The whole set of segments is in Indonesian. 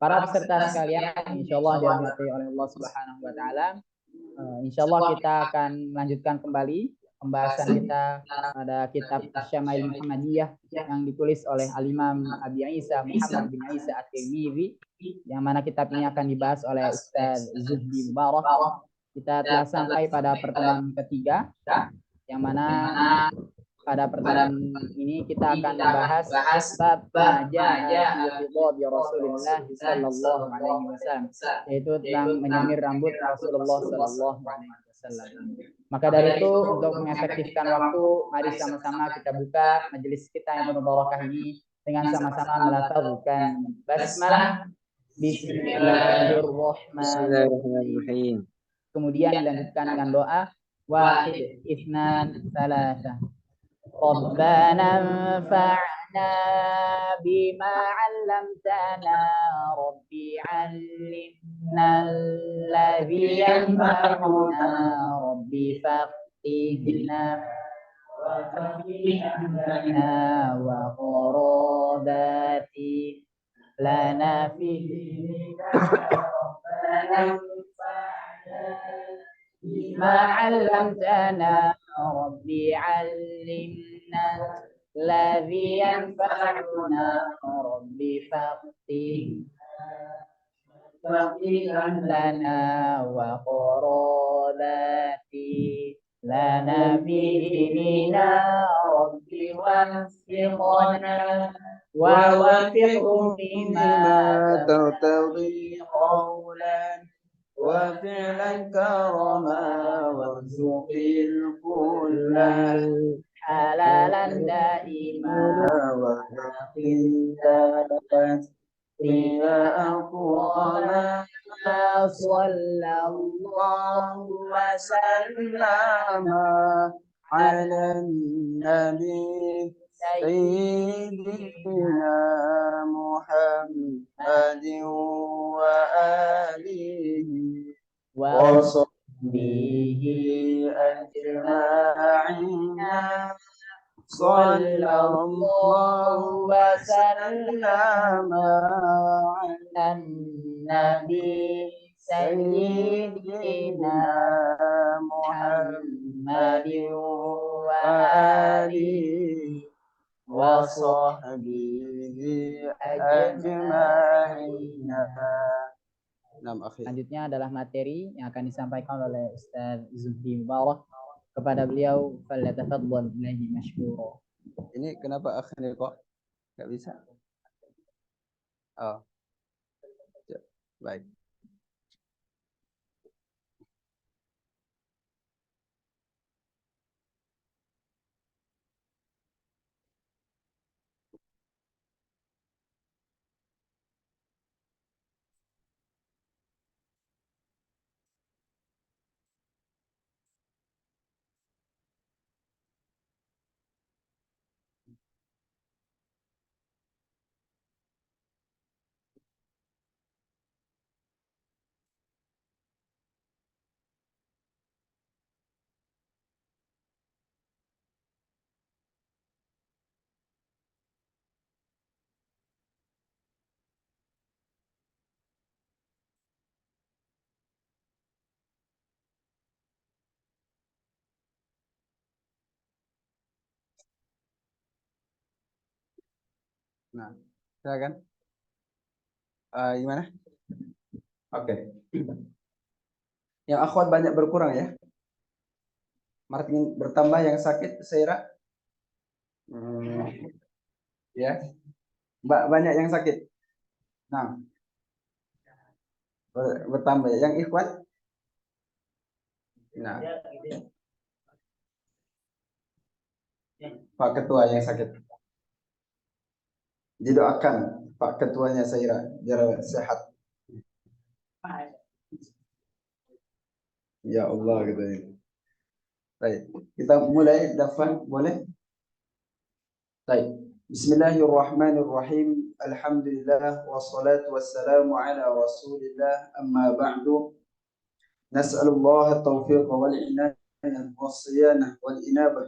Para peserta sekalian, insya Allah dirahmati oleh Allah Subhanahu wa Ta'ala. Insya Allah kita akan melanjutkan kembali pembahasan kita pada kitab Syama'il Muhammadiyah yang ditulis oleh Al-Imam Abi Isa Muhammad bin Isa At-Tirmidzi, yang mana kitab ini akan dibahas oleh Ustaz Zuhdi Mubarak. Kita telah sampai pada pertemuan ketiga, yang mana pada pertemuan ini kita akan membahas bab majaa fi ridha Rasulullah sallallahu alaihi wasallam, yaitu tentang menyemir rambut Rasulullah sallallahu alaihi wasallam. Maka dari itu, untuk mengefektifkan waktu, mari sama-sama kita buka majelis kita yang penuh barakah ini dengan sama-sama melafazkan basmalah. Bismillahirrahmanirrahim. Kemudian dilanjutkan dengan doa wahid, itsnan, tsalatsa. ربنا انفعنا بما علمتنا ربي علمنا الذي ينفعنا ربي فقهنا وفقهنا وقراباتي لنا في ربنا انفعنا بما علمتنا ربي علمنا الذي ينفعنا ربي فقهنا لنا وقراباتي لنا في ديننا ربي وفقنا ووفقه بما ترتضي قولا وفعلا كرما وارزق الكل حلالا دائما وحقيقة يا أقواما صلى الله وسلم على النبي سيدنا محمد وآله وصحبه أجمعين صلى الله وسلم على النبي سيدنا محمد وآله وصحبه أجمعين. Selanjutnya adalah materi yang akan disampaikan oleh Ustaz Zuhdi Mubarak. Kepada beliau, falyatafaddal billahi mashkura. Ini kenapa akhirnya kok nggak bisa? Oh, baik. Nah, silakan. Gimana? Oke. Yang akhwat banyak berkurang ya. Makin bertambah yang sakit, Saira. Ya. Mbak banyak yang sakit. Nah. Bertambah yang ikhwan. Nah. Pak Ketua yang sakit. Didoakan Pak Ketuanya Saira biar sehat. Ya Allah gitu ya. Baik, kita mulai daftar boleh? Baik. Bismillahirrahmanirrahim. Alhamdulillah wassalatu wassalamu ala Rasulillah, amma ba'du. Nas'alullah at-tawfiq wal inayah was-siyanah wal inabah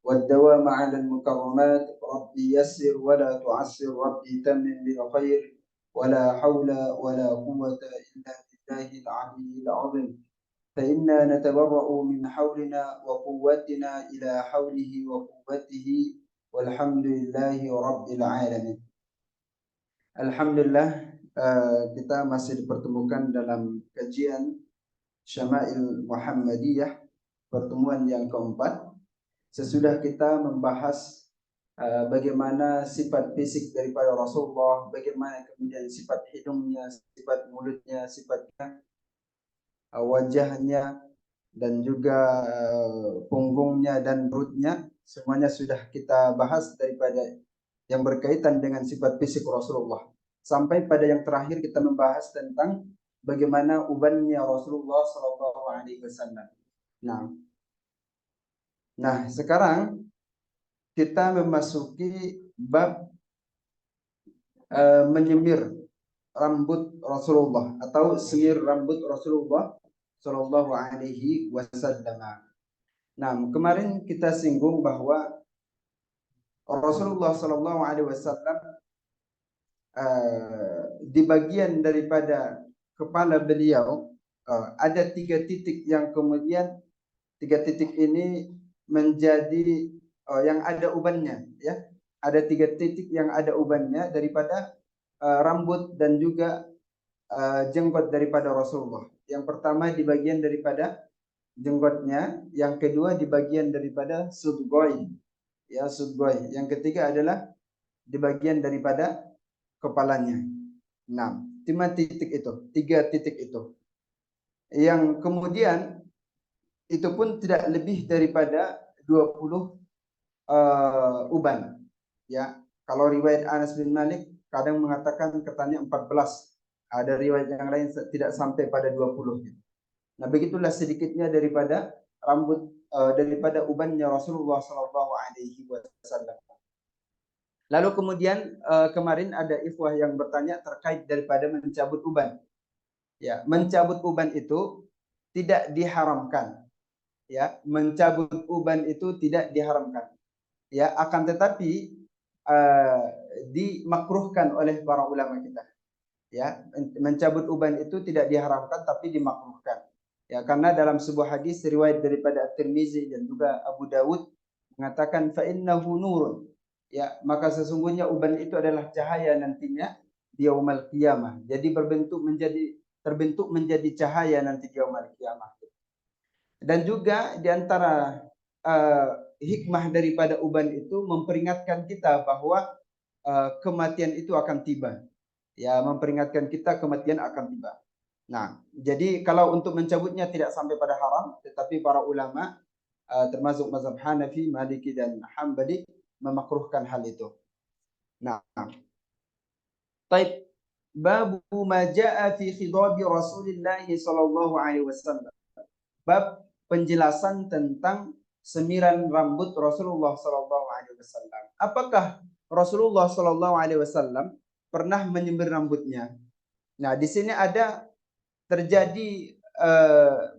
والدوام على المكرمات. ربي يسر ولا تعسر، ربي تمم بالخير، ولا حول ولا قوة إلا بالله العلي العظيم. فإنا نتبرأ من حولنا وقوتنا إلى حوله وقوته، والحمد لله رب العالمين. Alhamdulillah, kita masih dipertemukan dalam kajian Syama'il Muhammadiyah, pertemuan yang keempat. Sesudah kita membahas bagaimana sifat fisik daripada Rasulullah, bagaimana kemudian sifat hidungnya, sifat mulutnya, sifatnya, wajahnya, dan juga punggungnya dan perutnya, semuanya sudah kita bahas daripada yang berkaitan dengan sifat fisik Rasulullah. Sampai pada yang terakhir kita membahas tentang bagaimana ubannya Rasulullah SAW. Nah, sekarang kita memasuki bab menyemir rambut Rasulullah atau semir rambut Rasulullah SAW. Nah, kemarin kita singgung bahwa Rasulullah SAW di bagian daripada kepala beliau ada 3 titik yang kemudian 3 titik ini menjadi yang ada ubannya, ya. Ada 3 titik yang ada ubannya daripada rambut dan juga jenggot daripada Rasulullah. Yang pertama di bagian daripada jenggotnya, yang kedua di bagian daripada sudgoy, ya, sudgoy. Yang ketiga adalah di bagian daripada kepalanya. Nah, 5 titik itu, 3 titik itu. Yang kemudian itu pun tidak lebih daripada 20 uban. Ya, kalau riwayat Anas bin Malik kadang mengatakan katanya 14. Ada riwayat yang lain tidak sampai pada 20. Nah, begitulah sedikitnya daripada rambut daripada ubannya Rasulullah SAW. Lalu kemudian kemarin ada ikhwah yang bertanya terkait daripada mencabut uban. Ya, mencabut uban itu tidak diharamkan. Ya, mencabut uban itu tidak diharamkan. Ya, akan tetapi dimakruhkan oleh para ulama kita. Ya, mencabut uban itu tidak diharamkan tapi dimakruhkan. Ya, karena dalam sebuah hadis riwayat daripada At-Tirmizi dan juga Abu Dawud mengatakan fa innahu nurun. Ya, maka sesungguhnya uban itu adalah cahaya nantinya di yaumul qiyamah. Jadi terbentuk menjadi cahaya nanti di yaumul qiyamah. Dan juga di antara hikmah daripada uban itu memperingatkan kita bahwa kematian itu akan tiba. Ya, memperingatkan kita kematian akan tiba. Nah, jadi kalau untuk mencabutnya tidak sampai pada haram, tetapi para ulama termasuk mazhab Hanafi, Maliki dan Hambali memakruhkan hal itu. Nah, baik, bab ma jaa fi khidabi Rasulillah sallallahu alaihi wasallam. Bab penjelasan tentang semiran rambut Rasulullah sallallahu alaihi wasallam. Apakah Rasulullah sallallahu alaihi wasallam pernah menyemir rambutnya? Nah, di sini ada terjadi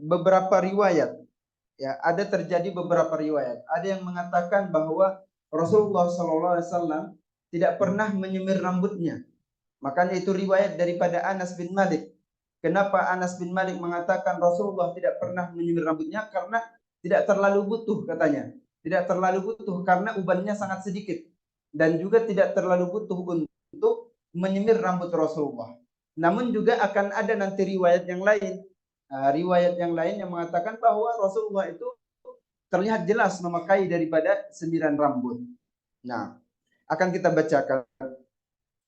beberapa riwayat. Ya, ada terjadi beberapa riwayat. Ada yang mengatakan bahwa Rasulullah SAW tidak pernah menyemir rambutnya. Makanya itu riwayat daripada Anas bin Malik. Kenapa Anas bin Malik mengatakan Rasulullah tidak pernah menyemir rambutnya? Karena tidak terlalu butuh katanya. Tidak terlalu butuh karena ubannya sangat sedikit. Dan juga tidak terlalu butuh untuk menyemir rambut Rasulullah. Namun juga akan ada nanti riwayat yang lain. Riwayat yang lain yang mengatakan bahwa Rasulullah itu terlihat jelas memakai daripada semiran rambut. Nah, akan kita bacakan.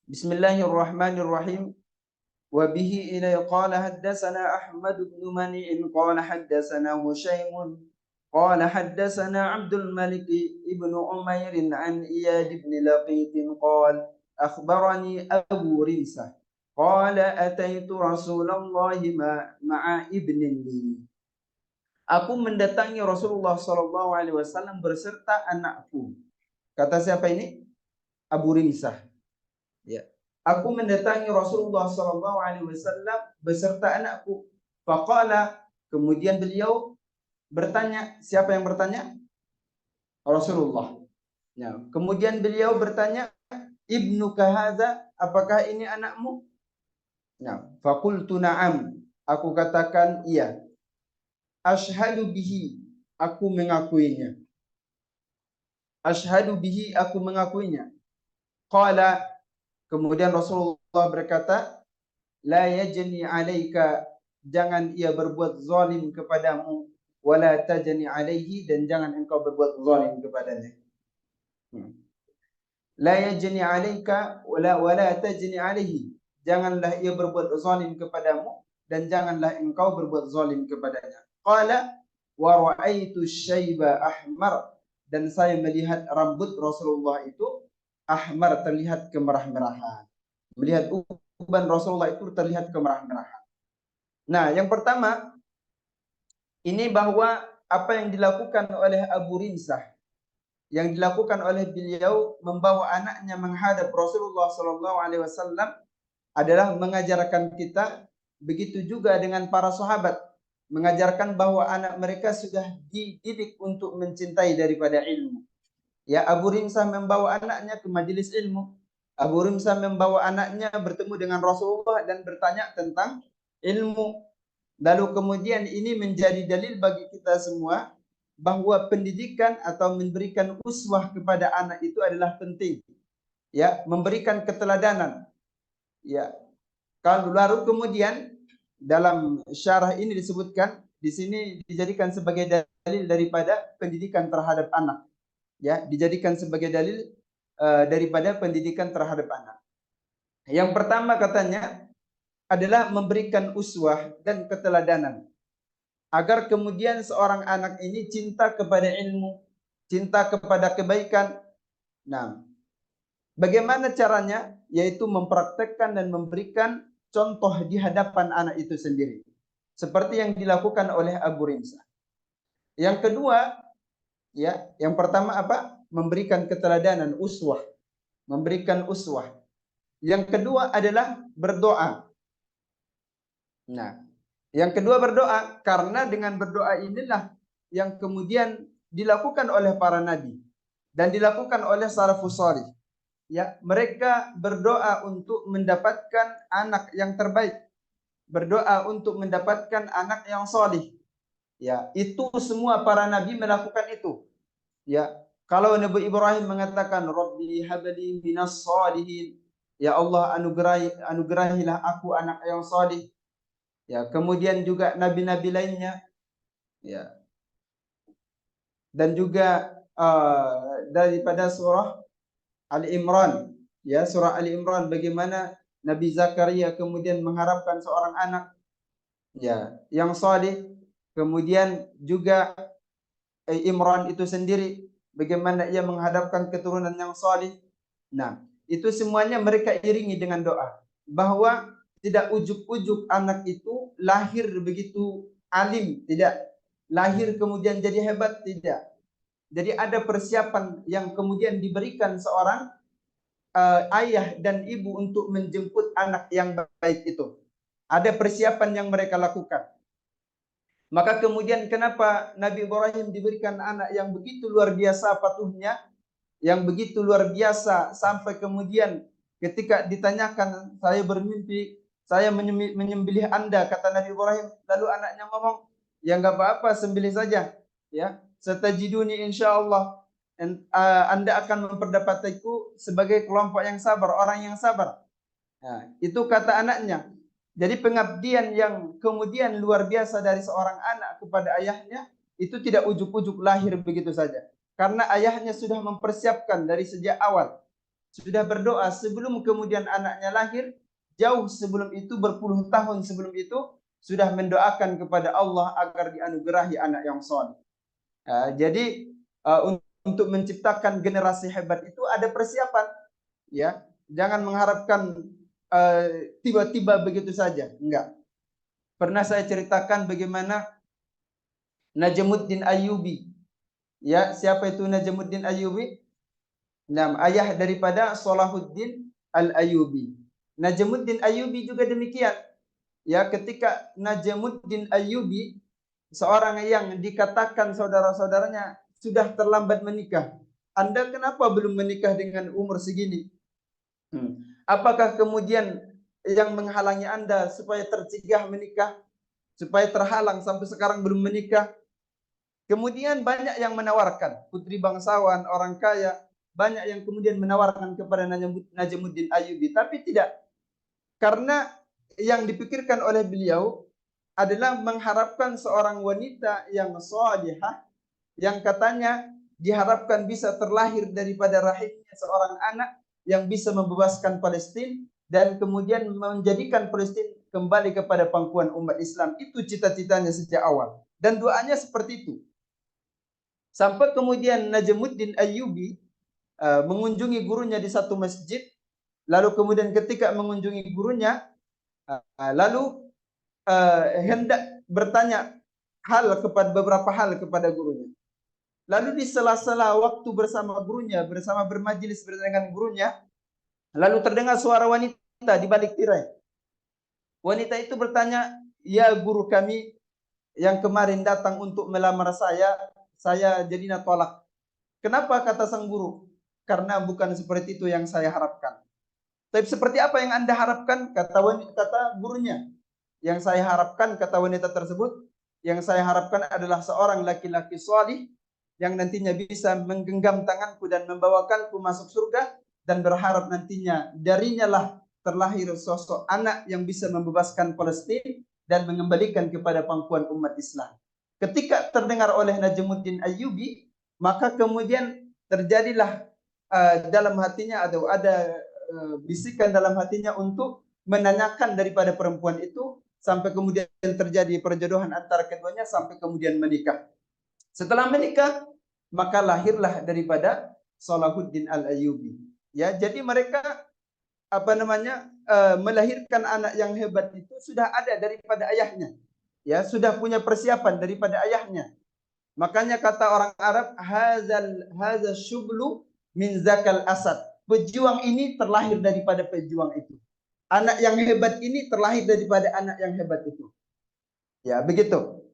Bismillahirrahmanirrahim. Wa bihi ilai qala haddatsana Ahmad bin Mani'in qala haddatsana Husaym qala haddatsana Abdul Malik ibn Umair an Iyad ibn Laqit qala akhbarani Abu Rimsah qala ataitu Rasulullah ma'a ibnin li. Aku mendatangi Rasulullah sallallahu alaihi wasallam berserta anakku. Kata siapa ini? Abu Rimsah. Ya. Aku mendatangi Rasulullah sallallahu alaihi wasallam beserta anakku. Faqala, kemudian beliau bertanya, siapa yang bertanya? Rasulullah. Ya. Kemudian beliau bertanya, ibnuka hadza, apakah ini anakmu? Nah, faqultu na'am, aku katakan iya. Ashhadu bihi, aku mengakuinya. Ashhadu bihi, aku mengakuinya. Qala, kemudian Rasulullah berkata, la yajni alaika, jangan ia berbuat zalim kepadamu, wala tajni alaihi, dan jangan engkau berbuat zalim kepadanya. La yajni alaika wala tajni alaihi, janganlah ia berbuat zalim kepadamu dan janganlah engkau berbuat zalim kepadanya. Qala wa ra'aitu syaiba ahmar, dan saya melihat rambut Rasulullah itu ahmar, terlihat kemerah-merahan. Melihat uban Rasulullah itu terlihat kemerah-merahan. Nah, yang pertama ini bahwa apa yang dilakukan oleh Abu Rimsah, yang dilakukan oleh beliau membawa anaknya menghadap Rasulullah SAW adalah mengajarkan kita, begitu juga dengan para sahabat, mengajarkan bahwa anak mereka sudah dididik untuk mencintai daripada ilmu. Ya, Abu Rimsah membawa anaknya ke majelis ilmu. Abu Rimsah membawa anaknya bertemu dengan Rasulullah dan bertanya tentang ilmu. Lalu kemudian ini menjadi dalil bagi kita semua bahwa pendidikan atau memberikan uswah kepada anak itu adalah penting. Ya, memberikan keteladanan. Ya. Kalau lalu kemudian dalam syarah ini disebutkan, di sini dijadikan sebagai dalil daripada pendidikan terhadap anak. Ya, dijadikan sebagai dalil daripada pendidikan terhadap anak. Yang pertama katanya adalah memberikan uswah dan keteladanan, agar kemudian seorang anak ini cinta kepada ilmu, cinta kepada kebaikan. Nah, bagaimana caranya? Yaitu mempraktekkan dan memberikan contoh di hadapan anak itu sendiri, seperti yang dilakukan oleh Abu Rimsah. Yang kedua, ya, yang pertama apa? Memberikan keteladanan, uswah, memberikan uswah. Yang kedua adalah berdoa. Nah, yang kedua berdoa, karena dengan berdoa inilah yang kemudian dilakukan oleh para nabi dan dilakukan oleh salafus salih. Ya, mereka berdoa untuk mendapatkan anak yang terbaik, berdoa untuk mendapatkan anak yang salih. Ya, itu semua para nabi melakukan itu. Ya, kalau Nabi Ibrahim mengatakan Rabbi habli minas salihin, ya Allah anugerahilah aku anak yang salih. Ya, kemudian juga nabi-nabi lainnya, ya. Dan juga daripada surah Ali Imran, ya, surah Ali Imran, bagaimana Nabi Zakaria kemudian mengharapkan seorang anak, ya, yang salih. Kemudian juga Imran itu sendiri, bagaimana ia menghadapkan keturunan yang salih. Nah, itu semuanya mereka iringi dengan doa, bahwa tidak ujuk-ujuk anak itu lahir begitu alim, tidak. Lahir kemudian jadi hebat, tidak. Jadi ada persiapan yang kemudian diberikan seorang ayah dan ibu untuk menjemput anak yang baik itu. Ada persiapan yang mereka lakukan. Maka kemudian kenapa Nabi Ibrahim diberikan anak yang begitu luar biasa patuhnya, yang begitu luar biasa, sampai kemudian ketika ditanyakan, saya bermimpi, saya menyembelih Anda, kata Nabi Ibrahim. Lalu anaknya ngomong, ya enggak apa-apa, sembelih saja. Ya, satajiduni insyaallah, Anda akan memperdapatiku sebagai kelompok yang sabar, orang yang sabar. Nah, itu kata anaknya. Jadi pengabdian yang kemudian luar biasa dari seorang anak kepada ayahnya itu tidak ujuk-ujuk lahir begitu saja. Karena ayahnya sudah mempersiapkan dari sejak awal. Sudah berdoa sebelum kemudian anaknya lahir, jauh sebelum itu, berpuluh tahun sebelum itu, sudah mendoakan kepada Allah agar dianugerahi anak yang saleh. Jadi untuk menciptakan generasi hebat itu ada persiapan. Ya, jangan mengharapkan tiba-tiba begitu saja, enggak. Pernah saya ceritakan bagaimana Najmuddin Ayyubi. Ya, siapa itu Najmuddin Ayyubi? Nah, ayah daripada Salahuddin Al-Ayyubi. Najmuddin Ayyubi juga demikian. Ya, ketika Najmuddin Ayyubi, seorang yang dikatakan saudara-saudaranya sudah terlambat menikah. Anda kenapa belum menikah dengan umur segini? Apakah kemudian yang menghalangi Anda supaya tercegah menikah, supaya terhalang sampai sekarang belum menikah? Kemudian banyak yang menawarkan, putri bangsawan, orang kaya, banyak yang kemudian menawarkan kepada Najamuddin Ayyubi, tapi tidak. Karena yang dipikirkan oleh beliau adalah mengharapkan seorang wanita yang salihah, yang katanya diharapkan bisa terlahir daripada rahimnya seorang anak yang bisa membebaskan Palestina dan kemudian menjadikan Palestina kembali kepada pangkuan umat Islam. Itu cita-citanya sejak awal. Dan doanya seperti itu. Sampai kemudian Najamuddin Ayyubi mengunjungi gurunya di satu masjid. Lalu kemudian ketika mengunjungi gurunya, lalu hendak bertanya beberapa hal kepada gurunya. Lalu di sela-sela waktu bersama gurunya, bersama bermajelis dengan gurunya, lalu terdengar suara wanita di balik tirai. Wanita itu bertanya, "Ya guru kami yang kemarin datang untuk melamar saya jadinya tolak." Kenapa, kata sang guru? Karena bukan seperti itu yang saya harapkan. Tapi seperti apa yang Anda harapkan? Kata gurunya. Yang saya harapkan, kata wanita tersebut, yang saya harapkan adalah seorang laki-laki salih yang nantinya bisa menggenggam tanganku dan membawakanku masuk surga, dan berharap nantinya darinya lah terlahir sosok anak yang bisa membebaskan Palestina dan mengembalikan kepada pangkuan umat Islam. Ketika terdengar oleh Najamuddin Ayyubi, maka kemudian terjadilah dalam hatinya ada bisikan dalam hatinya untuk menanyakan daripada perempuan itu, sampai kemudian terjadi perjodohan antara keduanya sampai kemudian menikah. Setelah menikah, maka lahirlah daripada Salahuddin Al-Ayyubi. Ya, jadi mereka melahirkan anak yang hebat itu sudah ada daripada ayahnya. Ya, sudah punya persiapan daripada ayahnya. Makanya kata orang Arab, hazal syublu min zakal asad. Pejuang ini terlahir daripada pejuang itu. Anak yang hebat ini terlahir daripada anak yang hebat itu. Ya, begitu.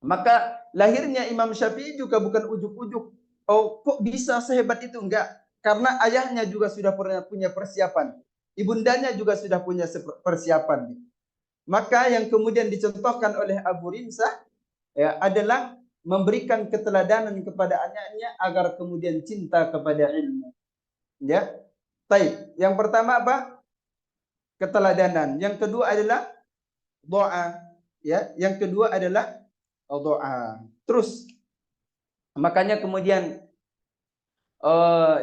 Maka lahirnya Imam Syafi'i juga bukan ujuk-ujuk. Oh, kok bisa sehebat itu? Enggak. Karena ayahnya juga sudah pernah punya persiapan. Ibundanya juga sudah punya persiapan. Maka yang kemudian dicontohkan oleh Abu Rimsah ya, adalah memberikan keteladanan kepada anaknya agar kemudian cinta kepada ilmu. Ya. Baik, yang pertama apa? Keteladanan. Yang kedua adalah doa. Ya, yang kedua adalah doa. Terus makanya kemudian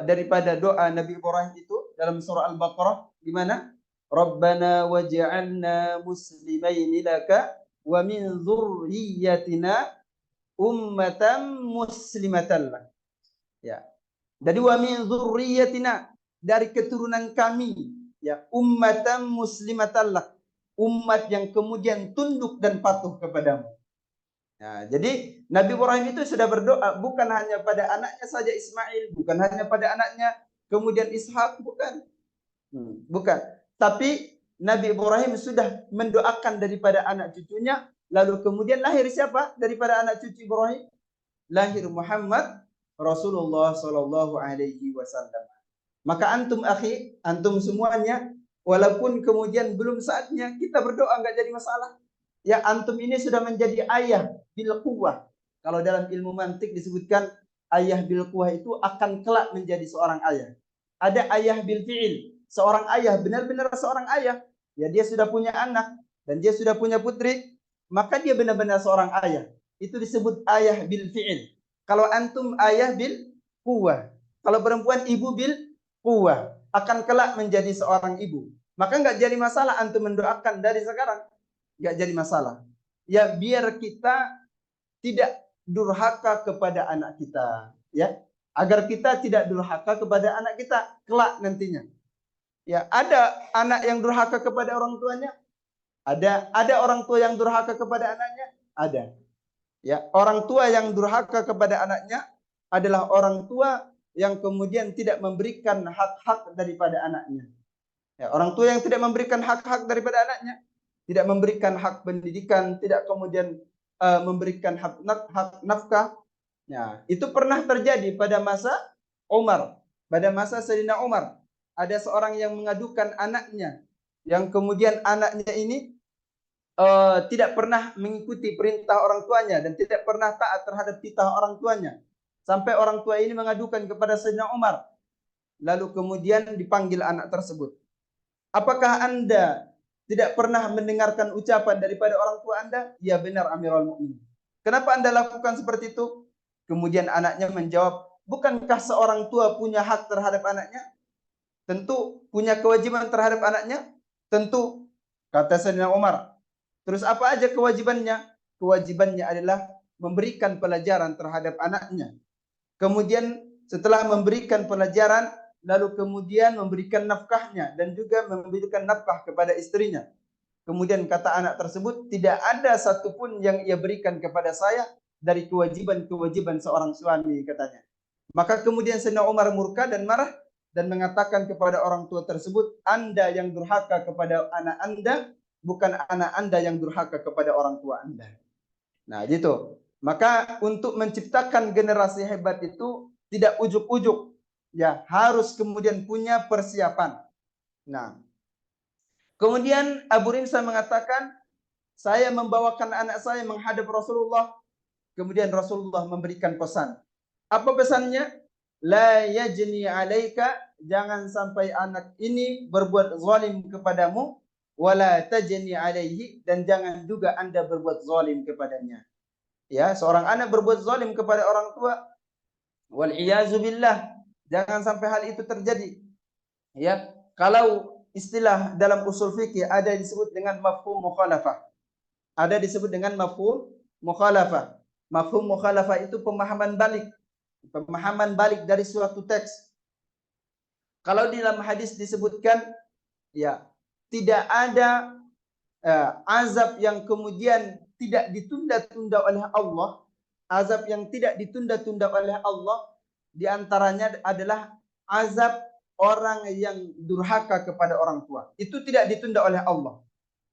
daripada doa Nabi Ibrahim itu dalam surah Al-Baqarah gimana? Rabbana waj'alna muslimaini laka wa min dzurriyyatina ummatan muslimatan lak. Ya. Jadi wa min dzurriyyatina, dari keturunan kami, ya, ummatan muslimatan lak, umat yang kemudian tunduk dan patuh kepadamu. Nah, jadi Nabi Ibrahim itu sudah berdoa bukan hanya pada anaknya saja Ismail, bukan hanya pada anaknya kemudian Ishak, bukan. Bukan. Tapi Nabi Ibrahim sudah mendoakan daripada anak cucunya, lalu kemudian lahir siapa daripada anak cucu Ibrahim? Lahir Muhammad Rasulullah sallallahu alaihi wasallam. Maka antum akhi, antum semuanya, walaupun kemudian belum saatnya kita berdoa, enggak jadi masalah. Ya, antum ini sudah menjadi ayah bil quwwah. Kalau dalam ilmu mantik disebutkan ayah bil quwwah itu akan kelak menjadi seorang ayah. Ada ayah bil fi'il, seorang ayah, benar-benar seorang ayah. Ya, dia sudah punya anak dan dia sudah punya putri, maka dia benar-benar seorang ayah. Itu disebut ayah bil fi'il. Kalau antum ayah bil quwwah, kalau perempuan ibu bil quwwah, akan kelak menjadi seorang ibu. Maka enggak jadi masalah antum mendoakan dari sekarang. Enggak jadi masalah. Ya, biar kita tidak durhaka kepada anak kita, ya. Agar kita tidak durhaka kepada anak kita kelak nantinya. Ya, ada anak yang durhaka kepada orang tuanya? Ada orang tua yang durhaka kepada anaknya? Ada. Ya, orang tua yang durhaka kepada anaknya adalah orang tua yang kemudian tidak memberikan hak-hak daripada anaknya. Ya, orang tua yang tidak memberikan hak-hak daripada anaknya, tidak memberikan hak pendidikan, tidak kemudian memberikan hak nafkah, Ya, itu pernah terjadi pada masa Umar, pada masa Sayyidina Umar. Ada seorang yang mengadukan anaknya, yang kemudian anaknya ini tidak pernah mengikuti perintah orang tuanya dan tidak pernah taat terhadap titah orang tuanya. Sampai orang tua ini mengadukan kepada Sayyidina Umar. Lalu kemudian dipanggil anak tersebut. Apakah Anda tidak pernah mendengarkan ucapan daripada orang tua Anda? Ya benar Amirul Mukminin. Kenapa Anda lakukan seperti itu? Kemudian anaknya menjawab, bukankah seorang tua punya hak terhadap anaknya? Tentu punya kewajiban terhadap anaknya? Tentu, kata Sayyidina Umar. Terus apa aja kewajibannya? Kewajibannya adalah memberikan pelajaran terhadap anaknya. Kemudian setelah memberikan pelajaran, lalu kemudian memberikan nafkahnya dan juga memberikan nafkah kepada istrinya. Kemudian kata anak tersebut, tidak ada satupun yang ia berikan kepada saya dari kewajiban-kewajiban seorang suami, katanya. Maka kemudian Sayyidina Umar murka dan marah dan mengatakan kepada orang tua tersebut, Anda yang durhaka kepada anak Anda, bukan anak Anda yang durhaka kepada orang tua Anda. Nah, gitu. Maka untuk menciptakan generasi hebat itu tidak ujuk-ujuk, ya harus kemudian punya persiapan. Nah, kemudian Abu Rimsa mengatakan, saya membawakan anak saya menghadap Rasulullah. Kemudian Rasulullah memberikan pesan. Apa pesannya? La yajni alaika, jangan sampai anak ini berbuat zalim kepadamu, wala tajni alaihi, dan jangan juga Anda berbuat zalim kepadanya. Ya, seorang anak berbuat zalim kepada orang tua, wal iyazu billah, jangan sampai hal itu terjadi. Ya, kalau istilah dalam usul fikih ada disebut dengan mafhum mukhalafah. Ada disebut dengan mafhum mukhalafah. Mafhum mukhalafah itu pemahaman balik. Pemahaman balik dari suatu teks. Kalau di dalam hadis disebutkan, ya, tidak ada azab yang kemudian tidak ditunda-tunda oleh Allah, azab yang tidak ditunda-tunda oleh Allah, diantaranya adalah azab orang yang durhaka kepada orang tua. Itu tidak ditunda oleh Allah.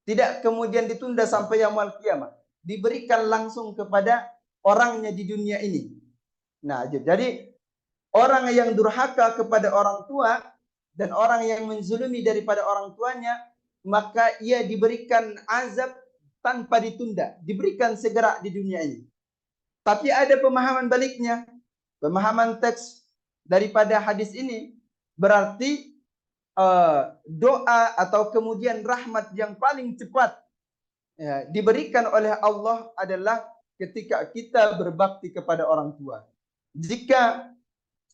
Tidak kemudian ditunda sampai yaumul kiamah. Diberikan langsung kepada orangnya di dunia ini. Nah, jadi orang yang durhaka kepada orang tua dan orang yang menzulumi daripada orang tuanya, maka ia diberikan azab tanpa ditunda, diberikan segera di dunia ini. Tapi ada pemahaman baliknya, pemahaman teks daripada hadis ini berarti doa atau kemudian rahmat yang paling cepat ya, diberikan oleh Allah adalah ketika kita berbakti kepada orang tua. Jika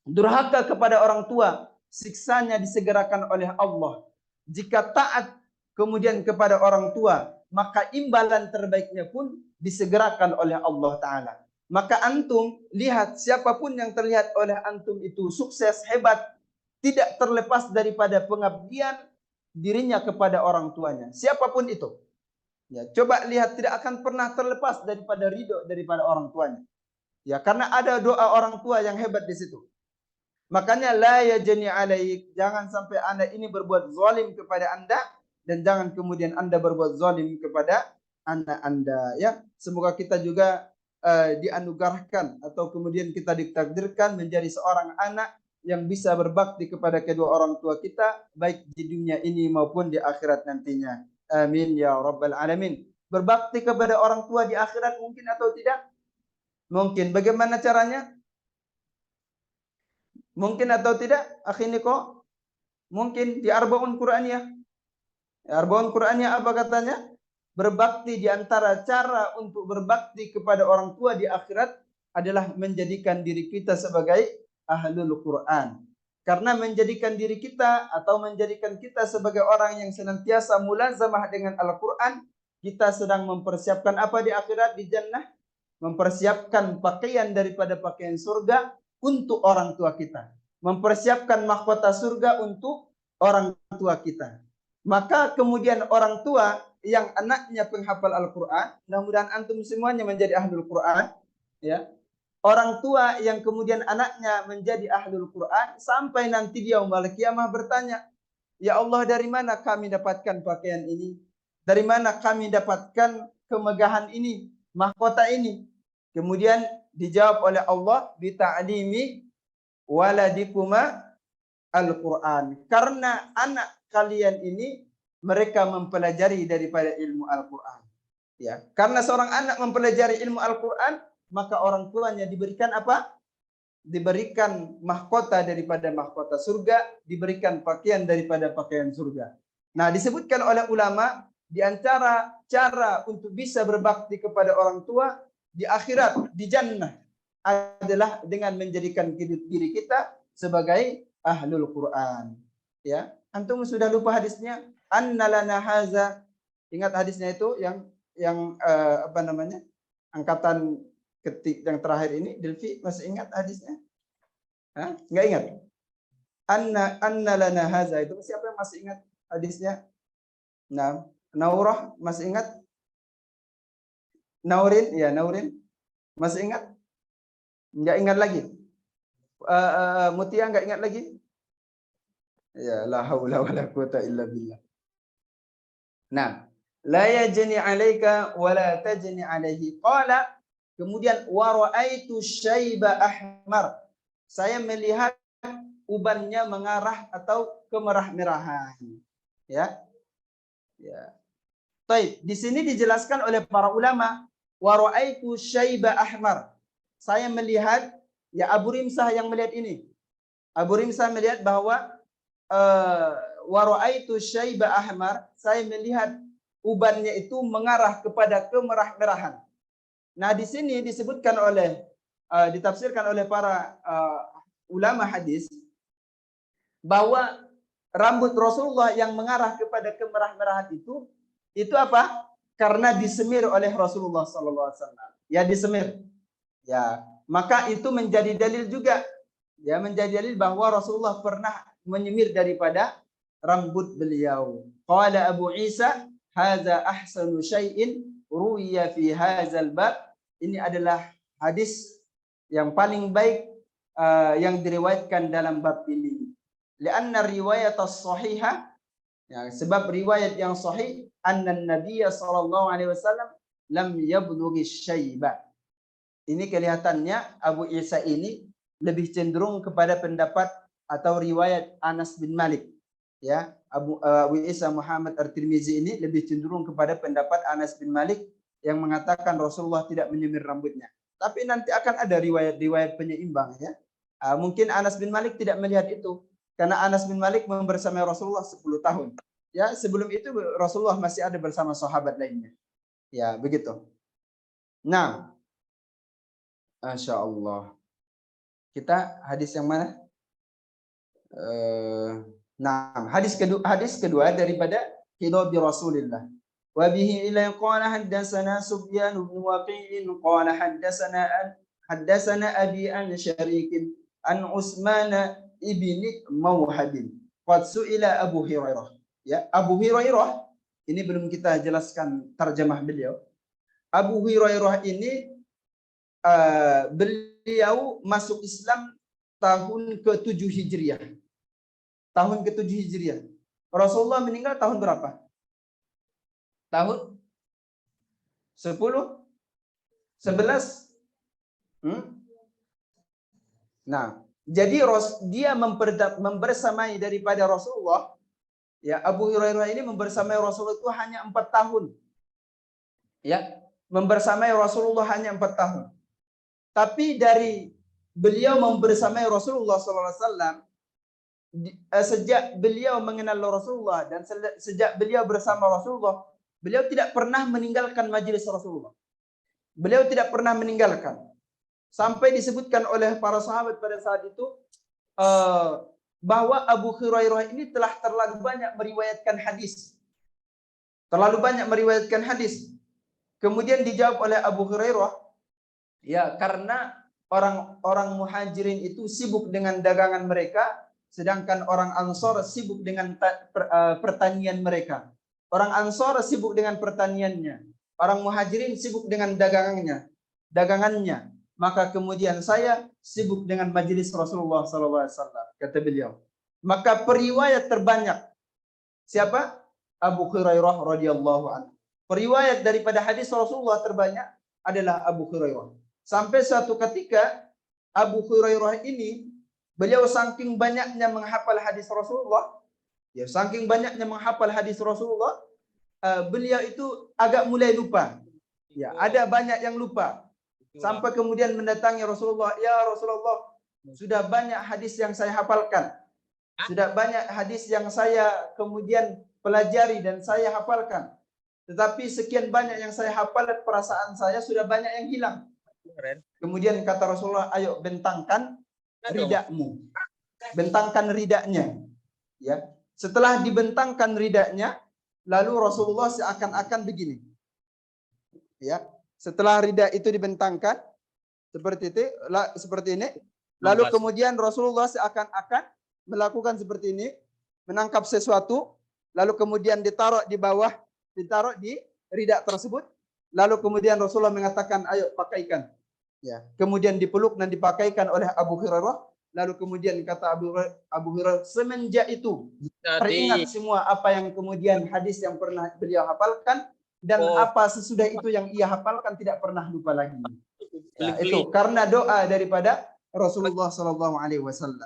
durhaka kepada orang tua, siksanya disegerakan oleh Allah. Jika taat kemudian kepada orang tua, maka imbalan terbaiknya pun disegerakan oleh Allah Ta'ala. Maka antum lihat siapapun yang terlihat oleh antum itu sukses, hebat, tidak terlepas daripada pengabdian dirinya kepada orang tuanya. Siapapun itu. Ya, coba lihat, tidak akan pernah terlepas daripada ridho daripada orang tuanya. Ya, karena ada doa orang tua yang hebat di situ. Makanya la yajni alaik, jangan sampai Anda ini berbuat zalim kepada Anda dan jangan kemudian Anda berbuat zalim kepada anak Anda, ya. Semoga kita juga dianugerahkan atau kemudian kita ditakdirkan menjadi seorang anak yang bisa berbakti kepada kedua orang tua kita baik di dunia ini maupun di akhirat nantinya. Amin ya rabbal alamin. Berbakti kepada orang tua di akhirat mungkin atau tidak? Mungkin. Bagaimana caranya? Mungkin atau tidak? Akhi Niko? Mungkin di Arba'un Qur'aniyah. Arba'un Qur'aniyah apa katanya? Berbakti di antara cara untuk berbakti kepada orang tua di akhirat adalah menjadikan diri kita sebagai ahlul Qur'an. Karena menjadikan diri kita atau menjadikan kita sebagai orang yang senantiasa mulazamah dengan Al-Quran, kita sedang mempersiapkan apa di akhirat, di jannah? Mempersiapkan pakaian daripada pakaian surga untuk orang tua kita. Mempersiapkan mahkota surga untuk orang tua kita. Maka kemudian orang tua yang anaknya penghafal Al-Quran, mudah-mudahan antum semuanya menjadi ahlul Quran, ya. Orang tua yang kemudian anaknya menjadi ahlul Quran, sampai nanti dia yaumul kiamah bertanya, ya Allah, dari mana kami dapatkan pakaian ini? Dari mana kami dapatkan kemegahan ini, mahkota ini? Kemudian Dijawab oleh Allah bi ta'limi waladikuma Al-Quran. Karena anak kalian ini mereka mempelajari daripada ilmu Al-Quran. Ya, karena seorang anak mempelajari ilmu Al-Quran, maka orang tuanya diberikan apa? Diberikan mahkota daripada mahkota surga, diberikan pakaian daripada pakaian surga. Nah, disebutkan oleh ulama di antara cara untuk bisa berbakti kepada orang tua di akhirat, di jannah adalah dengan menjadikan diri kita sebagai ahlul Quran. Ya, antum sudah lupa hadisnya? Annalana haza. Ingat hadisnya itu yang apa namanya? Angkatan yang terakhir ini, Delvi masih ingat hadisnya? Hah? Enggak ingat? Annalana haza itu siapa yang masih ingat hadisnya? Nah, Naurah masih ingat? Naurin, ya Naurin masih ingat? Enggak ingat lagi? Mutia enggak ingat lagi? Ya, la haula wala quwata illa billah. Nah, la yajni 'alaika wa la tajni 'alaihi. Qala, kemudian wa ra'aitu syaiba ahmar. Saya melihat ubannya mengarah atau kemerah-merahan. Ya. Ya. Baik, di sini dijelaskan oleh para ulama wa ra'aitu syaiba ahmar. Saya melihat, ya Abu Rimsah yang melihat ini. Abu Rimsah melihat bahwa wa ra'aitu syaiba ahmar, saya melihat ubannya itu mengarah kepada kemerah-merahan. Nah, di sini disebutkan oleh ditafsirkan oleh para ulama hadis bahwa rambut Rasulullah yang mengarah kepada kemerah-merahan itu apa? Karena disemir oleh Rasulullah sallallahu alaihi wasallam. Ya, disemir. Ya, maka itu menjadi dalil juga. Ya, menjadi dalil bahwa Rasulullah pernah menyemir daripada rambut beliau. Qala Abu Isa, hadza ahsanu syai'in ruwiya fi hadzal bab. Ini adalah hadis yang paling baik yang diriwayatkan dalam bab ini. Lianna riwayat as-sahihah, ya, sebab riwayat yang sahih, anna Nabiy sallallahu alaihi wasallam lam yablughi syaiba. Ini kelihatannya Abu Isa ini lebih cenderung kepada pendapat atau riwayat Anas bin Malik. Ya, Abu Isa Muhammad At-Tirmizi ini lebih cenderung kepada pendapat Anas bin Malik yang mengatakan Rasulullah tidak menyemir rambutnya. Tapi nanti akan ada riwayat-riwayat penyeimbang, ya. Mungkin Anas bin Malik tidak melihat itu karena Anas bin Malik membersamai Rasulullah 10 tahun. Ya, sebelum itu Rasulullah masih ada bersama sahabat lainnya. Ya, begitu. Nah, Masya Allah. Kita hadis yang mana? Nah, hadis kedua daripada hidup Rasulullah. Wa bihi ila qala haddatsana Sufyan bin Waqi'in qala haddatsana Abi an Syarikin an Utsman ibni Mawhabin. Qad su'ila Abu Hurairah. Ya, Abu Hurairah ini belum kita jelaskan terjemah beliau. Abu Hurairah ini beliau masuk Islam tahun ke-7 Hijriah. Tahun ke-7 Hijriah. Rasulullah meninggal tahun berapa? Tahun 10? 11? Nah, jadi dia membersamai daripada Rasulullah. Ya, Abu Hurairah ini membersamai Rasulullah itu hanya 4 tahun. Ya, membersamai Rasulullah hanya 4 tahun. Tapi dari beliau membersamai Rasulullah SAW, sejak beliau mengenal Rasulullah dan sejak beliau bersama Rasulullah, beliau tidak pernah meninggalkan majelis Rasulullah. Beliau tidak pernah meninggalkan. Sampai disebutkan oleh para sahabat pada saat itu bahwa Abu Hurairah ini telah terlalu banyak meriwayatkan hadis. Terlalu banyak meriwayatkan hadis. Kemudian dijawab oleh Abu Hurairah, ya, karena orang-orang muhajirin itu sibuk dengan dagangan mereka, sedangkan orang Ansor sibuk dengan pertanian mereka. Orang Ansor sibuk dengan pertaniannya, orang muhajirin sibuk dengan dagangannya. Maka kemudian saya sibuk dengan majelis Rasulullah SAW, kata beliau. Maka periwayat terbanyak siapa? Abu Hurairah radhiyallahu anhu. Periwayat daripada hadis Rasulullah terbanyak adalah Abu Hurairah. Sampai suatu ketika Abu Hurairah ini beliau saking banyaknya menghafal hadis Rasulullah, ya saking banyaknya menghafal hadis Rasulullah, beliau itu agak mulai lupa. Ya, ada banyak yang lupa. Sampai kemudian mendatangi Rasulullah, "Ya Rasulullah, sudah banyak hadis yang saya hafalkan. Sudah banyak hadis yang saya kemudian pelajari dan saya hafalkan. Tetapi sekian banyak yang saya hafal, perasaan saya sudah banyak yang hilang." Kemudian kata Rasulullah, "Ayo bentangkan ridakmu." Bentangkan ridaknya. Ya. Setelah dibentangkan ridaknya, lalu Rasulullah seakan-akan begini. Ya. Setelah ridak itu dibentangkan seperti ini, lalu kemudian Rasulullah seakan-akan melakukan seperti ini, menangkap sesuatu, lalu kemudian ditaruh di bawah, ditaruh di ridak tersebut, lalu kemudian Rasulullah mengatakan, "Ayo pakaikan." Ya. Kemudian dipeluk dan dipakaikan oleh Abu Hurairah. Lalu kemudian kata Abu Hurairah, semenjak itu teringat semua apa yang kemudian hadis yang pernah beliau hafalkan, dan apa sesudah itu yang ia hafalkan tidak pernah lupa lagi. Ya, itu karena doa daripada Rasulullah SAW.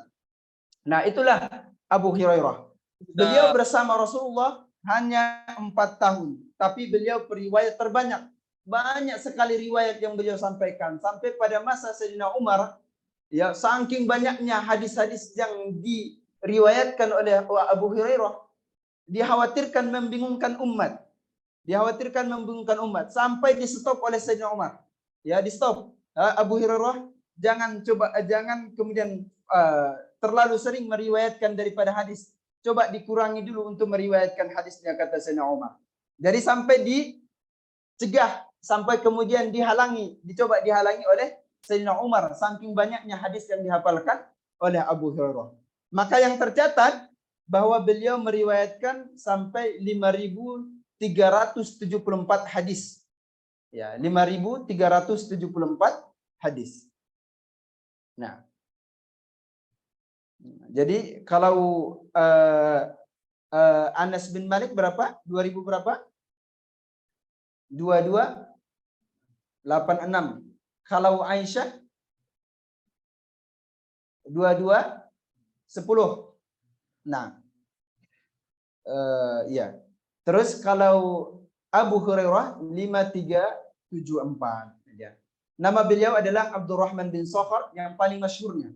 Nah, itulah Abu Hurairah. Beliau bersama Rasulullah hanya 4 tahun, tapi beliau periwayat terbanyak. Banyak sekali riwayat yang beliau sampaikan. Sampai pada masa Sayyidina Umar, ya saking banyaknya hadis-hadis yang diriwayatkan oleh Abu Hurairah, dikhawatirkan membingungkan umat. Dikhawatirkan membingungkan umat. Sampai di stop oleh Sayyidina Umar. Ya, di stop. Abu Hurairah, jangan kemudian terlalu sering meriwayatkan daripada hadis. Coba dikurangi dulu untuk meriwayatkan hadisnya, kata Sayyidina Umar. Jadi sampai dicegah, sampai kemudian dicoba dihalangi oleh Sayyidina Umar, saking banyaknya hadis yang dihafalkan oleh Abu Hurairah. Maka yang tercatat bahwa beliau meriwayatkan sampai 5.374 hadis. Ya, 5.374 hadis. Nah, jadi kalau Anas bin Malik berapa? 2.000 berapa? 2286. Kalau Aisyah 2210. Nah, ya. Terus kalau Abu Hurairah 5374. Ya. Nama beliau adalah Abdurrahman bin Sakhar, yang paling masyhurnya.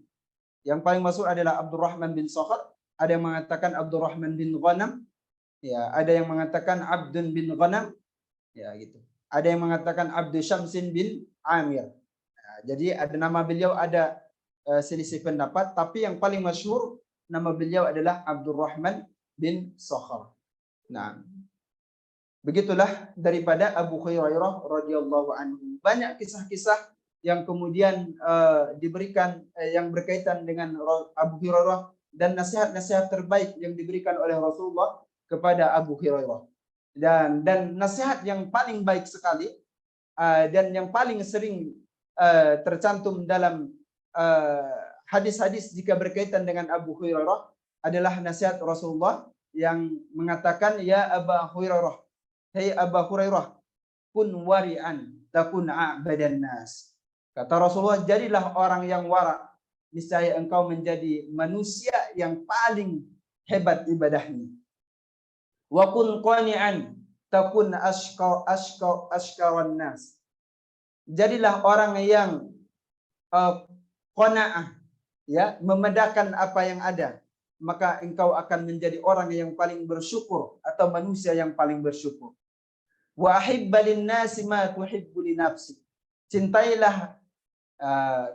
Yang paling masyhur adalah Abdurrahman bin Sakhar. Ada yang mengatakan Abdurrahman bin Ghanam. Ya, ada yang mengatakan Abdun bin Ghanam. Ya, gitu. Ada yang mengatakan Abdu Syamsin bin Amir. Nah, jadi ada nama beliau ada selisih pendapat, tapi yang paling masyhur nama beliau adalah Abdurrahman bin Sakhar. Nah, begitulah daripada Abu Hurairah radhiyallahu anhu. Banyak kisah-kisah yang kemudian diberikan yang berkaitan dengan Abu Hurairah, dan nasihat-nasihat terbaik yang diberikan oleh Rasulullah kepada Abu Hurairah. Dan nasihat yang paling baik sekali dan yang paling sering tercantum dalam hadis-hadis jika berkaitan dengan Abu Hurairah adalah nasihat Rasulullah yang mengatakan, "Ya Abu Hurairah, hai Abu Hurairah, kun wari'an takun a'badan nas." Kata Rasulullah, jadilah orang yang wara, niscaya engkau menjadi manusia yang paling hebat ibadahnya. Wa kun qani'an takun ashqawan nas. Jadilah orang yang qanaah, ya, memedahkan apa yang ada, maka engkau akan menjadi orang yang paling bersyukur atau manusia yang paling bersyukur. Wa ahibba lin-nasi ma tuhibbu li nafsi. Cintailah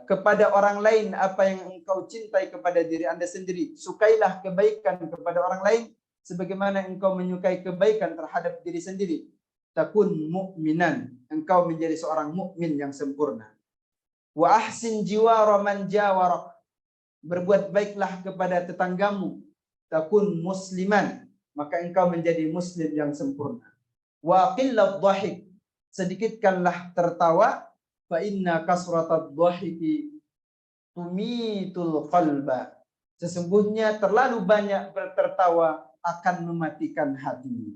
kepada orang lain apa yang engkau cintai kepada diri Anda sendiri. Sukailah kebaikan kepada orang lain sebagaimana engkau menyukai kebaikan terhadap diri sendiri. Takun mu'minan, engkau menjadi seorang mukmin yang sempurna. Wa ahsin jiwara man jawarak, berbuat baiklah kepada tetanggamu. Takun musliman, maka engkau menjadi muslim yang sempurna. Wa qillat dhahik, sedikitkanlah tertawa. Fa inna kasratad dhahiki tumitul qalba, sesungguhnya terlalu banyak tertawa akan mematikan hati.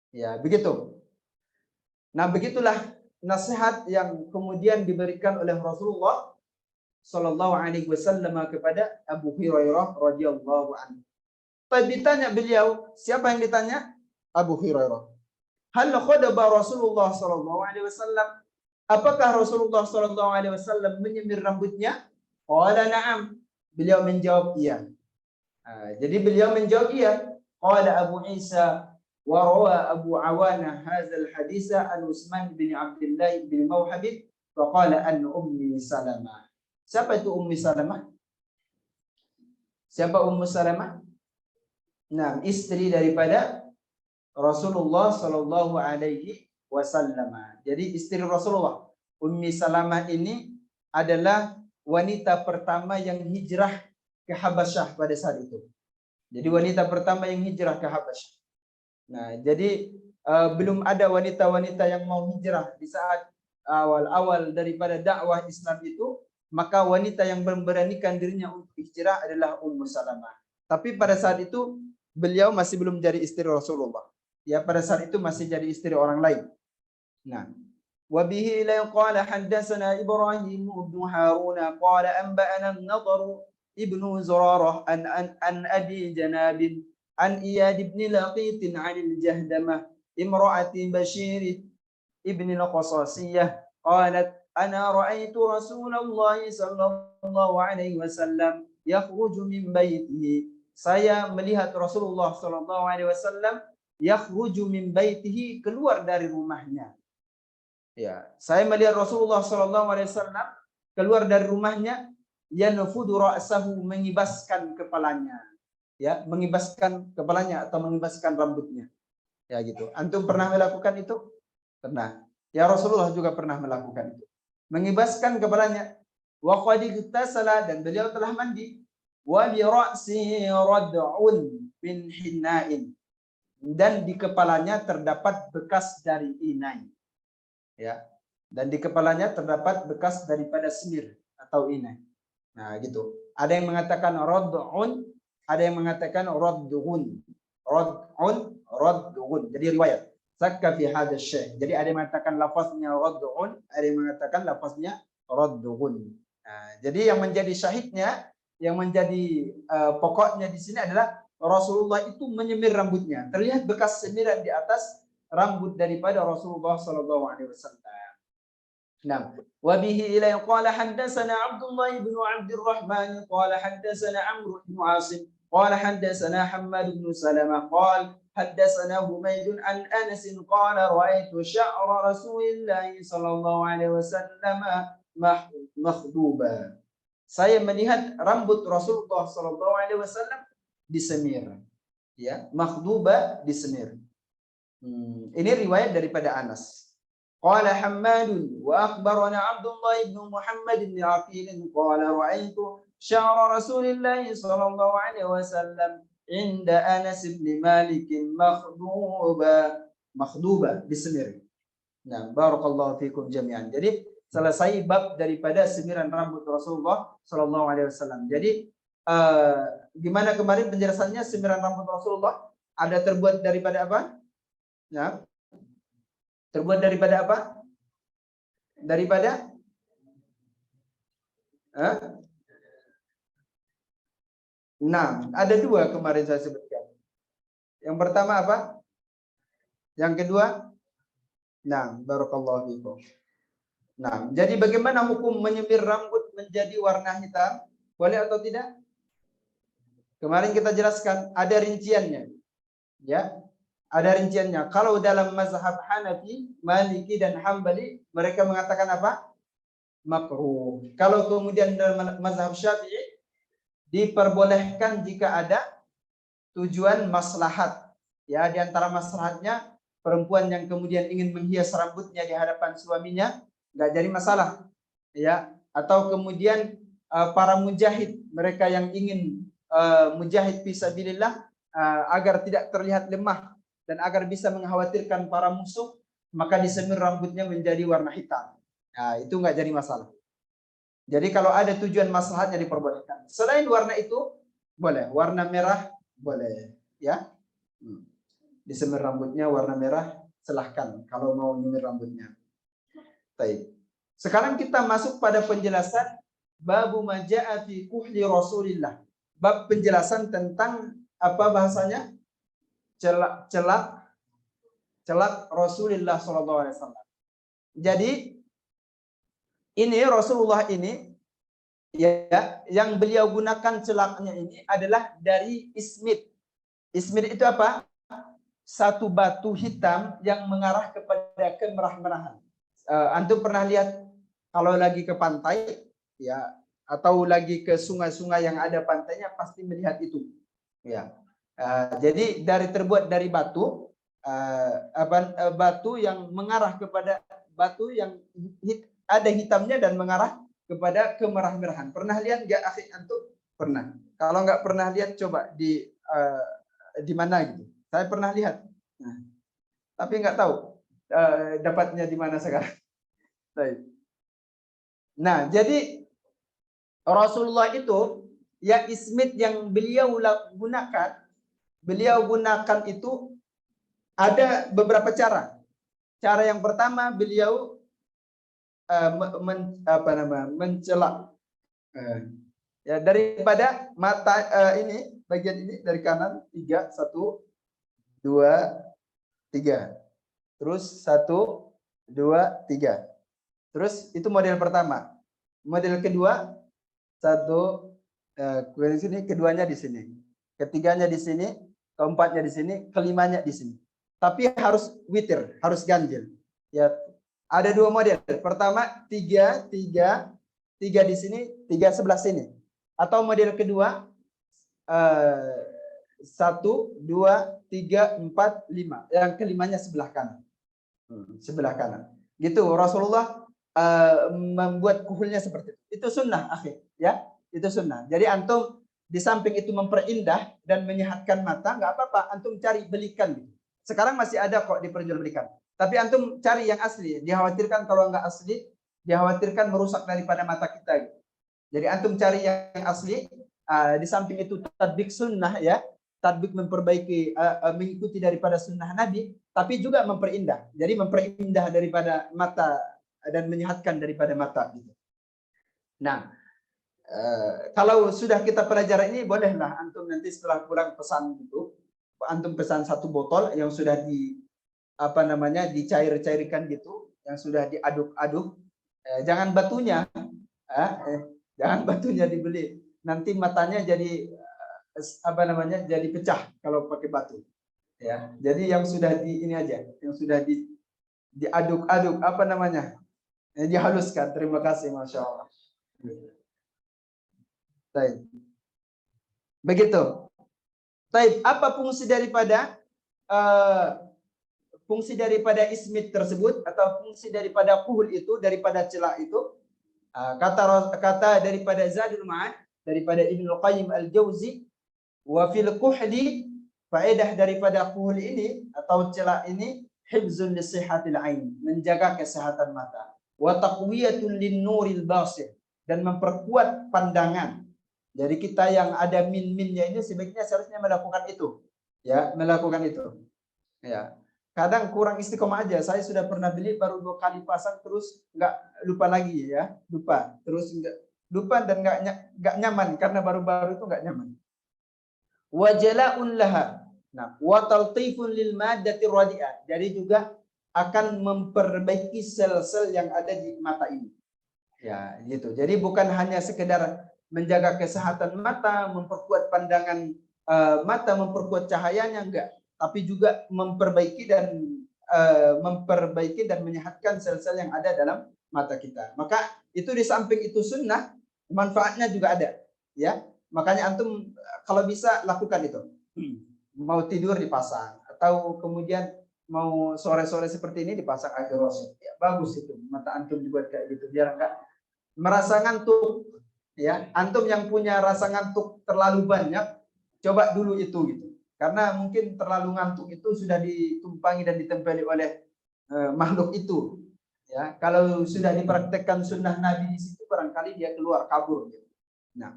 Ya, begitu. Nah, begitulah nasihat yang kemudian diberikan oleh Rasulullah Sallallahu Alaihi Wasallam kepada Abu Hurairah radhiyallahu anhu. Ditanya beliau, siapa yang ditanya? Abu Hurairah. Hal khadaba Rasulullah Sallallahu Alaihi Wasallam? Apakah Rasulullah Sallallahu Alaihi Wasallam menyemir rambutnya? Qala na'am. Beliau menjawab iya. Jadi beliau menjawab iya. Qala Abu Isa wa rawa Abu Awana hadzal haditsa an Utsman bin Abdullah bin Mawhabib wa qala an Ummi Salamah. Siapa itu Ummi Salamah? Siapa Ummu Salamah? Nah, istri daripada Rasulullah Sallallahu Alaihi Wasallam. Jadi istri Rasulullah. Ummi Salamah ini adalah wanita pertama yang hijrah ke Habasyah pada saat itu. Jadi wanita pertama yang hijrah ke Habasyah. Nah, jadi belum ada wanita-wanita yang mau hijrah di saat awal-awal daripada dakwah Islam itu, maka wanita yang memberanikan dirinya untuk hijrah adalah Ummu Salamah. Tapi pada saat itu beliau masih belum jadi istri Rasulullah. Ya, pada saat itu masih jadi istri orang lain. Nah, wa bihi la qala haddatsana Ibrahim bin Harun qala anba'ana an-Nadhr ibnu Zurarah an Abi Janab an Iyad ibn Laqit an al-Jahdamah imra'ati Bashir ibn al-Qasasiyah qalat ana ra'aytu Rasulullah sallallahu alaihi wasallam yakhruju min baitihi. Saya melihat Rasulullah sallallahu alaihi wasallam yakhruju min baitihi, keluar dari rumahnya. Ya, saya melihat Rasulullah sallallahu alaihi wasallam keluar dari rumahnya, yanfudu ra'sahu, mengibaskan kepalanya. Ya, mengibaskan kepalanya atau mengibaskan rambutnya. Ya gitu. Antum pernah melakukan itu? Pernah. Ya, Rasulullah juga pernah melakukan itu. Mengibaskan kepalanya. Wa qad igtasala, dan beliau telah mandi. Wa bi ra'si rad'un min hinna'in, dan di kepalanya terdapat bekas dari inai. Ya. Dan di kepalanya terdapat bekas daripada semir atau inai. Nah, gitu. Ada yang mengatakan rad'un, ada yang mengatakan rad'un. Rad'un. Jadi riwayat. Sakka fi hadha syai'. Jadi ada yang mengatakan lafaznya rad'un, ada yang mengatakan lafaznya rad'un. Nah, jadi yang menjadi syahidnya, yang menjadi pokoknya di sini adalah Rasulullah itu menyemir rambutnya. Terlihat bekas semiran di atas rambut daripada Rasulullah sallallahu alaihi wasallam. Nah, wa bihi ila qala haddatsana Abdullah bin Abdurrahman qala haddatsana Amr bin Asim qala haddatsana Hammad bin Salamah qala haddatsana Humayd an Anas qala ra'aytu sya'ra Rasulillah sallallahu alaihi wasallam makhduba. Saya melihat rambut Rasulullah sallallahu alaihi wasallam disemir. Ya, makhduba, disemir. Ini riwayat daripada Anas. Qala Hammadun wa akhbarana Abdullah ibn Muhammad ibn Aqil qala ra'aytu sya'ra Rasulillah sallallahu alaihi wasallam inda Anas ibn Malik makhduba, disemir. Nah, barakallahu fikum jami'an. Jadi selesai bab daripada semiran rambut Rasulullah sallallahu alaihi wasallam. Jadi gimana kemarin penjelasannya semiran rambut Rasulullah? Ada terbuat daripada apa? Ya. Terbuat daripada apa? Daripada nah, ada dua kemarin saya sebutkan. Yang pertama apa? Yang kedua? Nah, barakallahu fikum. Nah, jadi bagaimana hukum menyemir rambut menjadi warna hitam? Boleh atau tidak? Kemarin kita jelaskan ada rinciannya. Ya. Ada rinciannya. Kalau dalam mazhab Hanafi, Maliki dan Hambali, mereka mengatakan apa? Makruh. Kalau kemudian dalam mazhab Syafi'i, diperbolehkan jika ada tujuan maslahat. Ya, di antara maslahatnya perempuan yang kemudian ingin menghias rambutnya di hadapan suaminya, nggak jadi masalah. Ya, atau kemudian para mujahid, mereka yang ingin mujahid fisabilillah agar tidak terlihat lemah dan agar bisa mengkhawatirkan para musuh, maka disemir rambutnya menjadi warna hitam. Nah, itu nggak jadi masalah. Jadi kalau ada tujuan maslahatnya diperbolehkan. Selain warna itu boleh, warna merah boleh, ya. Disemir rambutnya warna merah, silahkan kalau mau nyemir rambutnya. Baik. Sekarang kita masuk pada penjelasan babu majaa fi kuhli Rasulillah. Bab penjelasan tentang apa bahasanya? Celak Rasulullah SAW. Jadi ini Rasulullah ini ya yang beliau gunakan celaknya ini adalah dari ismit. Ismit itu apa? Satu batu hitam yang mengarah kepada kemerah-merahan. Antum pernah lihat kalau lagi ke pantai ya atau lagi ke sungai-sungai yang ada pantainya pasti melihat itu. Ya. Jadi terbuat dari batu batu yang mengarah kepada batu yang ada hitamnya dan mengarah kepada kemerah-merahan. Pernah lihat nggak akhi antum? Pernah. Kalau nggak pernah lihat coba di mana gitu. Saya pernah lihat. Nah, tapi nggak tahu dapatnya di mana sekarang. Nah, jadi Rasulullah itu ya ismit yang beliau gunakan itu ada beberapa cara. Cara yang pertama beliau mencelak ya daripada mata ini bagian ini dari kanan 3 1 2 3 terus 1 2 3 terus itu model pertama. Model kedua 1 di sini, keduanya di sini, ketiganya di sini, keempatnya di sini, kelimanya di sini. Tapi harus witir, harus ganjil. Ya, ada 2 model. Pertama 3 di sini, 3 sebelah sini. Atau model kedua 1 2 3 4 5. Yang kelimanya sebelah kanan. Sebelah kanan. Gitu Rasulullah membuat kuhulnya seperti itu. Itu sunnah akhir, ya. Itu sunnah. Jadi antum di samping itu memperindah dan menyehatkan mata, nggak apa-apa. Antum cari belikan gitu. Sekarang masih ada kok diperjualbelikan. Tapi antum cari yang asli. Dikhawatirkan kalau nggak asli, dikhawatirkan merusak daripada mata kita. Gitu. Jadi antum cari yang asli. Di samping itu tadbik sunnah ya. Tadbik memperbaiki, mengikuti daripada sunnah Nabi, tapi juga memperindah. Jadi memperindah daripada mata dan menyehatkan daripada mata. Gitu. Nah, kalau sudah kita pelajari ini, bolehlah antum nanti setelah pulang pesan itu, antum pesan 1 botol yang sudah dicairkan gitu, yang sudah diaduk-aduk. Jangan batunya, jangan batunya dibeli. Nanti matanya jadi jadi pecah kalau pakai batu. Ya, jadi yang sudah ini aja, yang sudah diaduk-aduk dihaluskan. Terima kasih, masya Allah. Baik. Begitu. Baik, apa fungsi daripada ismit tersebut atau fungsi daripada kuhul itu, daripada celak itu? Kata daripada Zadul Ma'ad, daripada Ibnu Qayyim Al-Jauzi, wa fil kuhli, faedah daripada kuhul ini atau celak ini, hifzun li sihhatil ain, menjaga kesehatan mata, wa taqwiyatun lin nuril basir, dan memperkuat pandangan. Jadi kita yang ada min-minnya ini seharusnya melakukan itu. Ya, melakukan itu. Ya. Kadang kurang istiqomah aja. Saya sudah pernah beli baru 2 kali pasang terus nggak lupa lagi ya. Lupa dan nggak nyaman karena baru-baru itu nggak nyaman. Wa jala'un laha. Nah, wa taltifun lil maddati radi'ah. Jadi juga akan memperbaiki sel-sel yang ada di mata ini. Ya, gitu. Jadi bukan hanya sekedar menjaga kesehatan mata, memperkuat pandangan mata, memperkuat cahayanya, enggak, tapi juga memperbaiki dan menyehatkan sel-sel yang ada dalam mata kita. Maka itu di samping itu sunnah, manfaatnya juga ada, ya. Makanya antum kalau bisa lakukan itu. Mau tidur dipasang, atau kemudian mau sore-sore seperti ini dipasang air rosy. Ya, bagus itu. Mata antum dibuat kayak gitu biar enggak merasa ngantuk. Ya, antum yang punya rasa ngantuk terlalu banyak, coba dulu itu gitu. Karena mungkin terlalu ngantuk itu sudah ditumpangi dan ditempeli oleh makhluk itu. Ya, kalau sudah dipraktekkan sunnah Nabi di situ barangkali dia keluar kabur gitu. Nah.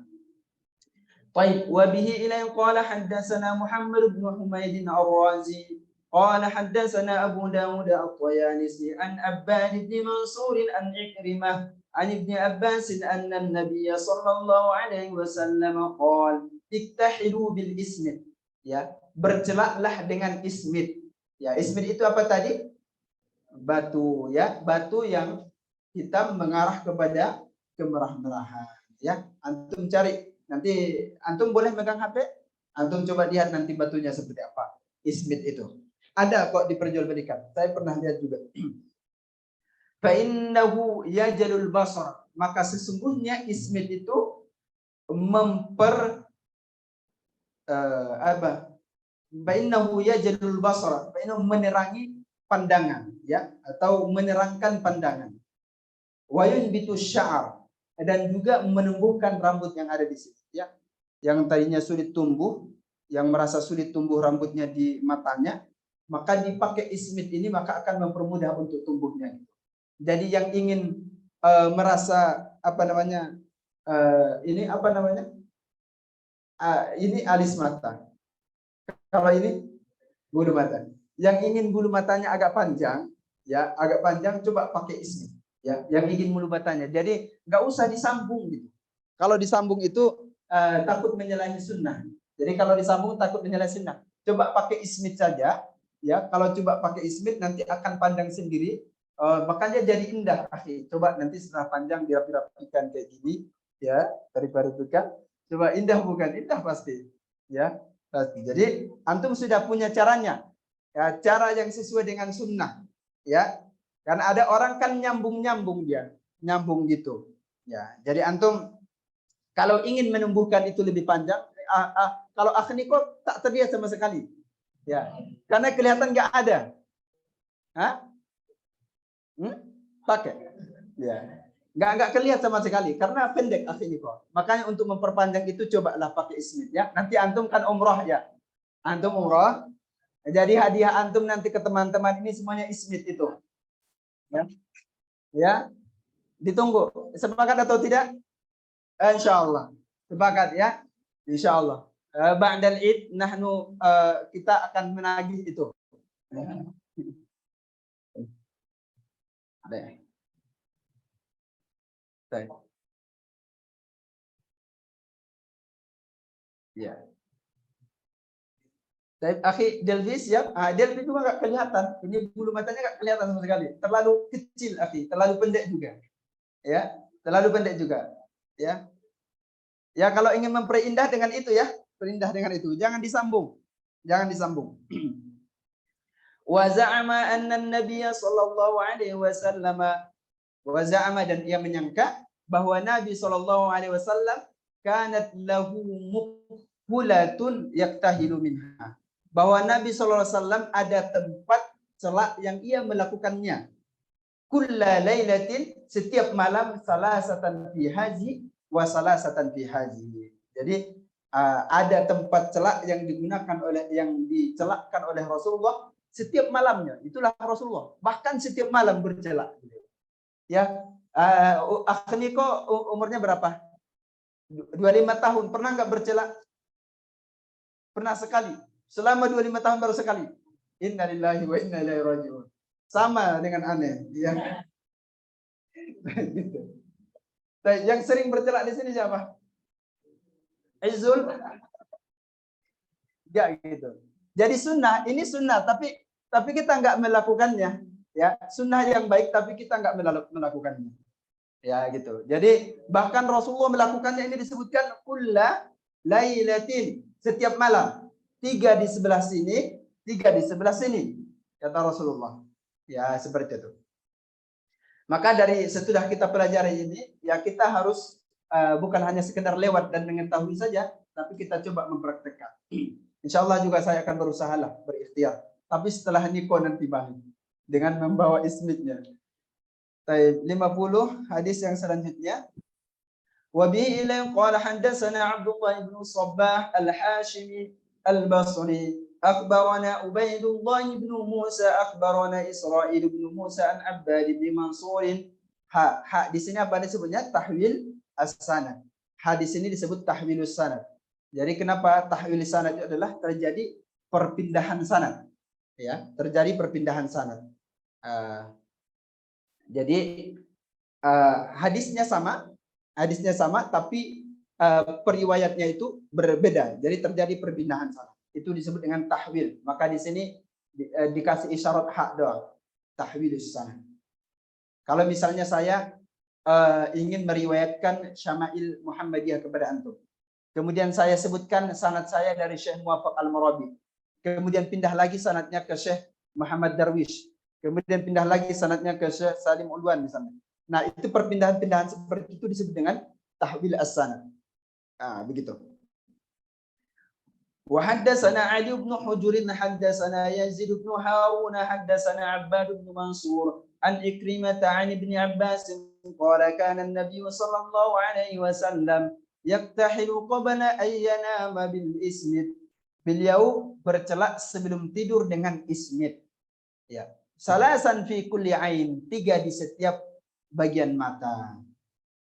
Baik, wa bihi ila qala haddatsana Muhammad bin Humayd ar-Razi قال حدثنا أبو داود الطيالسي عن عباد بن منصور عن عكرمة عن ابن عباس أن النبي صلى الله عليه وسلم قال اكتحلوا بالإسمد. Ya, bercelaklah dengan ismid. Ya, ismid itu apa tadi? Batu, ya, batu yang hitam mengarah kepada kemerah-merahan. Ya, antum cari. Nanti antum boleh megang HP, antum coba lihat nanti batunya seperti apa. Ismid itu ada kok diperjualbelikan. Saya pernah lihat juga. Fa innahu yajalul basar. Maka sesungguhnya ismid itu apa? Fa innahu yajalul basar. Fa innahu menerangi pandangan, ya, atau menerangkan pandangan. Wa yunbitu sya'ar, dan juga menumbuhkan rambut yang ada di sini, ya. Yang tadinya sulit tumbuh, yang merasa sulit tumbuh rambutnya di matanya, maka dipakai ismid ini maka akan mempermudah untuk tumbuhnya. Jadi yang ingin merasa apa namanya ini apa namanya ini alis mata. Kalau ini bulu mata. Yang ingin bulu matanya agak panjang, ya agak panjang, coba pakai ismid. Ya, yang ingin bulu matanya. Jadi nggak usah disambung gitu. Kalau disambung itu takut menyalahi sunnah. Jadi kalau disambung takut menyalahi sunnah. Coba pakai ismid saja. Ya, kalau coba pakai ismid nanti akan pandang sendiri, makanya jadi indah, akhi. Coba nanti setelah panjang dirapi-rapikan kayak gini, ya, daripada itu kan. Coba indah bukan? Indah pasti, ya, pasti. Jadi antum sudah punya caranya, ya, cara yang sesuai dengan sunnah, ya. Karena ada orang kan nyambung dia, nyambung gitu, ya. Jadi antum kalau ingin menumbuhkan itu lebih panjang, kalau akhni kok tak terlihat sama sekali. Ya, karena kelihatan nggak ada. Hah? Pakai. Ya. Nggak kelihatan sama sekali karena pendek akhirnya kok. Makanya untuk memperpanjang itu cobalah pakai ismid, ya. Nanti antum kan umroh, ya. Antum umroh. Jadi hadiah antum nanti ke teman-teman ini semuanya ismid itu. Ya. Ya. Ditunggu. Sepakat atau tidak? Insyaallah. Sepakat, ya. Insyaallah. Ba'dal Id nahnu kita akan menagih itu. Ada. Ya. Akhi Delvis, ya. Delvis juga nggak kelihatan. Ini bulu matanya nggak kelihatan sama sekali. Terlalu kecil, akhi. Terlalu pendek juga. Ya. Terlalu pendek juga. Ya. Ya, kalau ingin memperindah dengan itu, ya. Perindah dengan itu. Jangan disambung. Jangan disambung. Wa za'ama anna an-nabiy sallallahu alaihi wasallam wa za'ama, dan ia menyangka bahwa Nabi sallallahu alaihi wasallam kanat lahu muqhulatun yaktahilu minha. Bahwa Nabi sallallahu alaihi wasallam ada tempat celak yang ia melakukannya. Kulla lailatin, setiap malam, salasatan fi haji wa salasatan fi haji. Jadi ada tempat celak yang digunakan yang dicelakkan oleh Rasulullah setiap malamnya. Itulah Rasulullah. Bahkan setiap malam bercelak. Ya, akhirnya kok umurnya berapa? 25 tahun. Pernah nggak bercelak? Pernah sekali. Selama 25 tahun baru sekali. Innalillahi wa inna ilaihi raji'un. Sama dengan aneh. Ya. Gitu. Yang sering bercelak di sini siapa? Izzul? Enggak gitu. Jadi sunnah, ini sunnah, tapi kita nggak melakukannya, ya. Sunnah yang baik, tapi kita nggak melakukannya, ya gitu. Jadi bahkan Rasulullah melakukannya, ini disebutkan kulla lailatin, setiap malam. 3 di sebelah sini, 3 di sebelah sini, kata Rasulullah. Ya seperti itu. Maka dari sesudah kita pelajari ini, ya kita harus bukan hanya sekedar lewat dan mengetahui saja, tapi kita coba mempraktekkan. Insya Allah juga saya akan berusaha lah, berikhtiar. Tapi setelah niko nanti balik dengan membawa ismidnya. 50 hadis yang selanjutnya. Wa bihi ilayhi qala haddatsana Abdullah ibn Sabbah al-Hashimi al-Basri akhbarana Ubaidullah ibn Musa akhbarana Israil ibn Musa an Abbad bin Mansur. Di sini apa disebutnya? Tahwil as-sanad. Hadis ini disebut tahwilus sanad. Jadi kenapa tahwil sanad itu adalah terjadi perpindahan sanad. ya, terjadi perpindahan sanad. Jadi hadisnya sama, tapi periwayatnya itu berbeda. Jadi terjadi perpindahan sanad. Itu disebut dengan tahwil. Maka di sini dikasih isyarat hak doang. Tahwil sanad. Kalau misalnya saya ingin meriwayatkan Syama'il Muhammadiyah kepada antum. Kemudian saya sebutkan sanad saya dari Syekh Muwaffaq Al-Marabi. Kemudian pindah lagi sanadnya ke Syekh Muhammad Darwish. Kemudian pindah lagi sanadnya ke Syekh Salim Ulwan misalnya. Nah, itu perpindahan-pindahan seperti itu disebut dengan tahwil as-sanad. Nah, begitu. Wa haddatsana Ali bin Hujr haddatsana Yazid bin Harun haddatsana Abbad bin Mansur an Ikrimah an Ibn Abbas qala kana an-nabiy sallallahu alaihi wasallam yaktahilu qabla an yanama bil ismid. Beliau bercelak sebelum tidur dengan ismid. Ya. Salasan fi kulli ain, 3 di setiap bagian mata.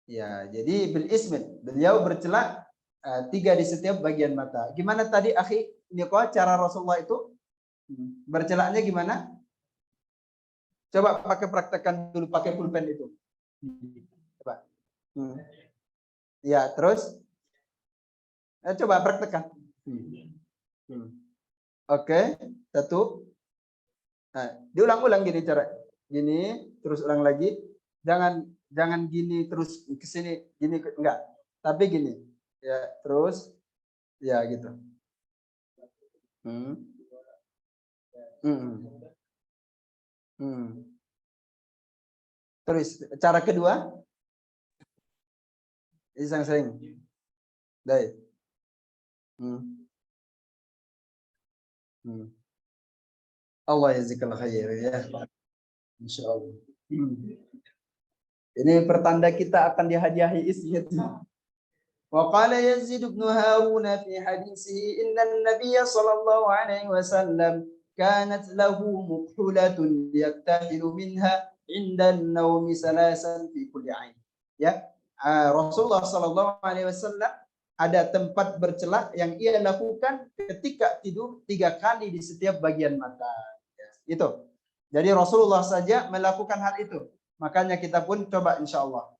Ya, jadi bil ismid. Beliau bercelak 3 di setiap bagian mata. Gimana tadi akhi? Ini kok cara Rasulullah itu bercelaknya gimana? Coba pakai praktekkan dulu, pakai pulpen itu. Coba. Ya, terus coba praktekkan. Oke, 1. Nah, diulang-ulang gini cara. Gini, terus ulang lagi. Jangan gini terus ke sini, gini enggak. Tapi gini. Ya, terus ya gitu. Terus cara kedua sering. Baik. Allah jazakallahu khair ya. Insyaallah. Ini pertanda kita akan dihadiahi ismid. Wa qala Yazid bin Harun fi hadisihi inna an-nabiy sallallahu alaihi wasallam kanat lahu muqhulatun yaktahilu minha inda an-nawmi salasan fi kulli ain. Ya, Rasulullah sallallahu alaihi wasallam ada tempat bercelak yang ia lakukan ketika tidur 3 kali di setiap bagian mata. Itu. Jadi Rasulullah saja melakukan hal itu. Makanya kita pun coba insyaallah.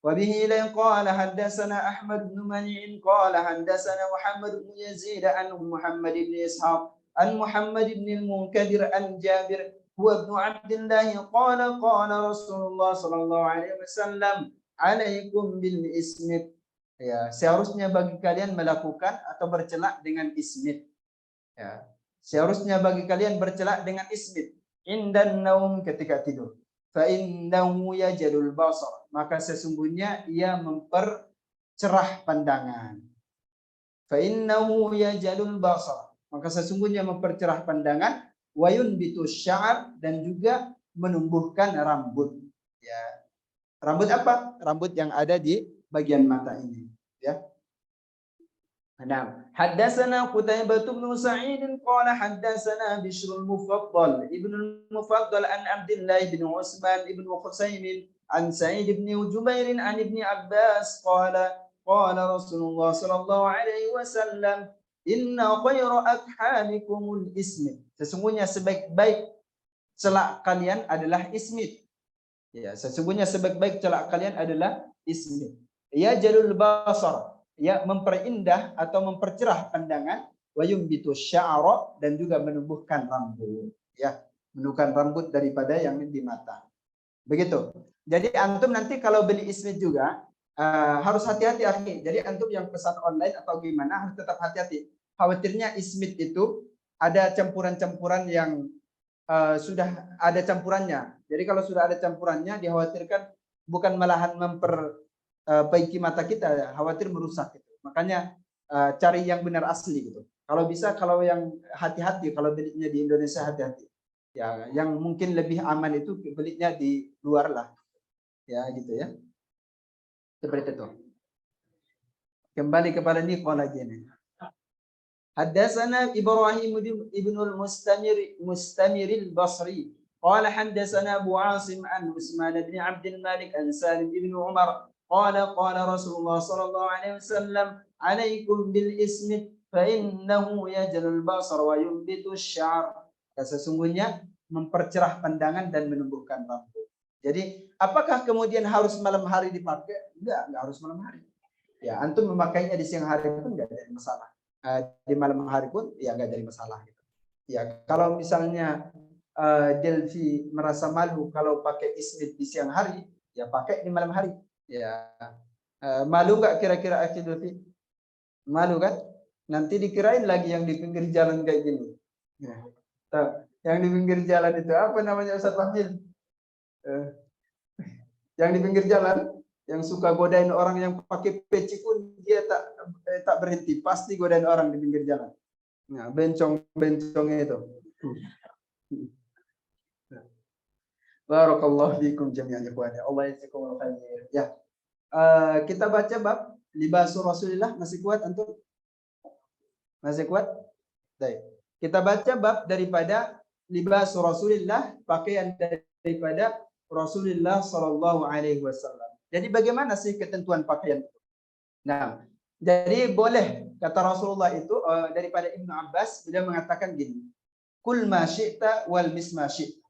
Wa bihi la qala haddatsana Ahmad bin Mani' qala haddatsana Muhammad bin Yazid an Muhammad bin Ishaq an Muhammad bin al-Munkadir an Jabir huwa ibn Abdullah qala Rasulullah sallallahu alaihi wasallam alaikum bil ismid. Ya, seharusnya bagi kalian melakukan atau bercelak dengan ismid. Ya. Seharusnya bagi kalian bercelak dengan ismid indan naum ketika tidur. Fa innahu yajlul basar, maka sesungguhnya ia mempercerah pandangan. Fa innahu yajlul basar, maka sesungguhnya mempercerah pandangan, wa yunbitu sya'ar, dan juga menumbuhkan rambut. Ya. Rambut apa? Rambut yang ada di bagian mata ini, ya. Nah, haddatsana Qutaibah bin Sa'id qala haddatsana Bishr al-Mufaddal ibn al-Mufaddal an Abdullah bin Utsman ibn Qusaymin an Sa'id ibn Jubair an Ibn Abbas qala Rasulullah sallallahu alaihi wasallam inna khayra akhalikumul ismid. Sesungguhnya sebaik-baik celak kalian adalah ismid. Ya, sesungguhnya sebaik-baik celak kalian adalah ismid. Ya jalul basar, ya memperindah atau mempercerah pandangan, wa yumbitu sya'ra, dan juga menumbuhkan rambut, ya, menumbuhkan rambut daripada yang di mata. Begitu. Jadi antum nanti kalau beli ismid juga harus hati-hati akhi. Jadi antum yang pesan online atau gimana harus tetap hati-hati. Khawatirnya ismid itu ada campuran-campuran yang sudah ada campurannya. Jadi kalau sudah ada campurannya dikhawatirkan bukan malahan memperbaiki mata kita, khawatir merusak gitu. Makanya cari yang benar asli gitu. Kalau bisa, kalau yang hati-hati, kalau belinya di Indonesia hati-hati. Ya, yang mungkin lebih aman itu belinya di luar lah. Ya, gitu ya. Seperti itu. Kembali kepada Niqol lagi nih. Haddatsana Ibrahim ibn al-Mustamir al-Basri. Qala haddatsana Abu Asim an Utsman bin Abdul Malik an Salim ibn Umar. Qala Rasulullah sallallahu alaihi wasallam alaikum bil ismid fa innahu yajlul basar wa yunbitu asy-sya'r. Sesungguhnya mempercerah pandangan dan menumbuhkan rambut. Jadi apakah kemudian harus malam hari dipakai? Enggak harus malam hari. Ya, antum memakainya di siang hari pun enggak jadi masalah. Di malam hari pun ya enggak jadi masalah gitu. Ya, kalau misalnya Delvi merasa malu kalau pakai ismit di siang hari, ya pakai di malam hari. Ya, malu nggak kira-kira Akhi Delvi? Malu kan? Nanti dikirain lagi yang di pinggir jalan kayak gini. Ya. Yang di pinggir jalan itu apa namanya Ustaz Fahmil? Yang di pinggir jalan, yang suka godain orang yang pakai peci pun dia tak berhenti, pasti godain orang di pinggir jalan. Nah, bencong-bencongnya itu. Barakallahu fiikum jami'an ikhwani. Allah yajazakumul khair. Ya. Kita baca bab libasur Rasulillah, masih kuat antum? Masih kuat? Baik. Kita baca bab daripada libasur Rasulillah, pakaian daripada Rasulullah sallallahu alaihi wasallam. Jadi bagaimana sih ketentuan pakaian itu? Nah, jadi boleh kata Rasulullah itu daripada Ibnu Abbas, beliau mengatakan gini, kul ma syi'ta wal mis ma syi'ta.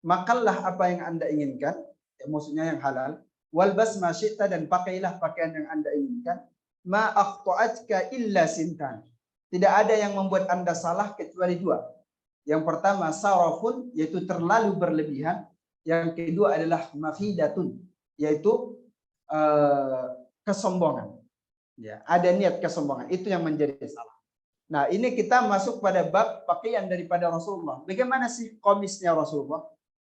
Makanlah apa yang Anda inginkan, ya, maksudnya yang halal, wal bas ma syi'ta, dan pakailah pakaian yang Anda inginkan, ma akhta'atka illa sintan. Tidak ada yang membuat Anda salah kecuali dua. Yang pertama sarafun, yaitu terlalu berlebihan. Yang kedua adalah mafidatun, yaitu kesombongan. Ya, ada niat kesombongan, itu yang menjadi salah. Nah, ini kita masuk pada bab pakaian daripada Rasulullah. Bagaimana sih komisnya Rasulullah?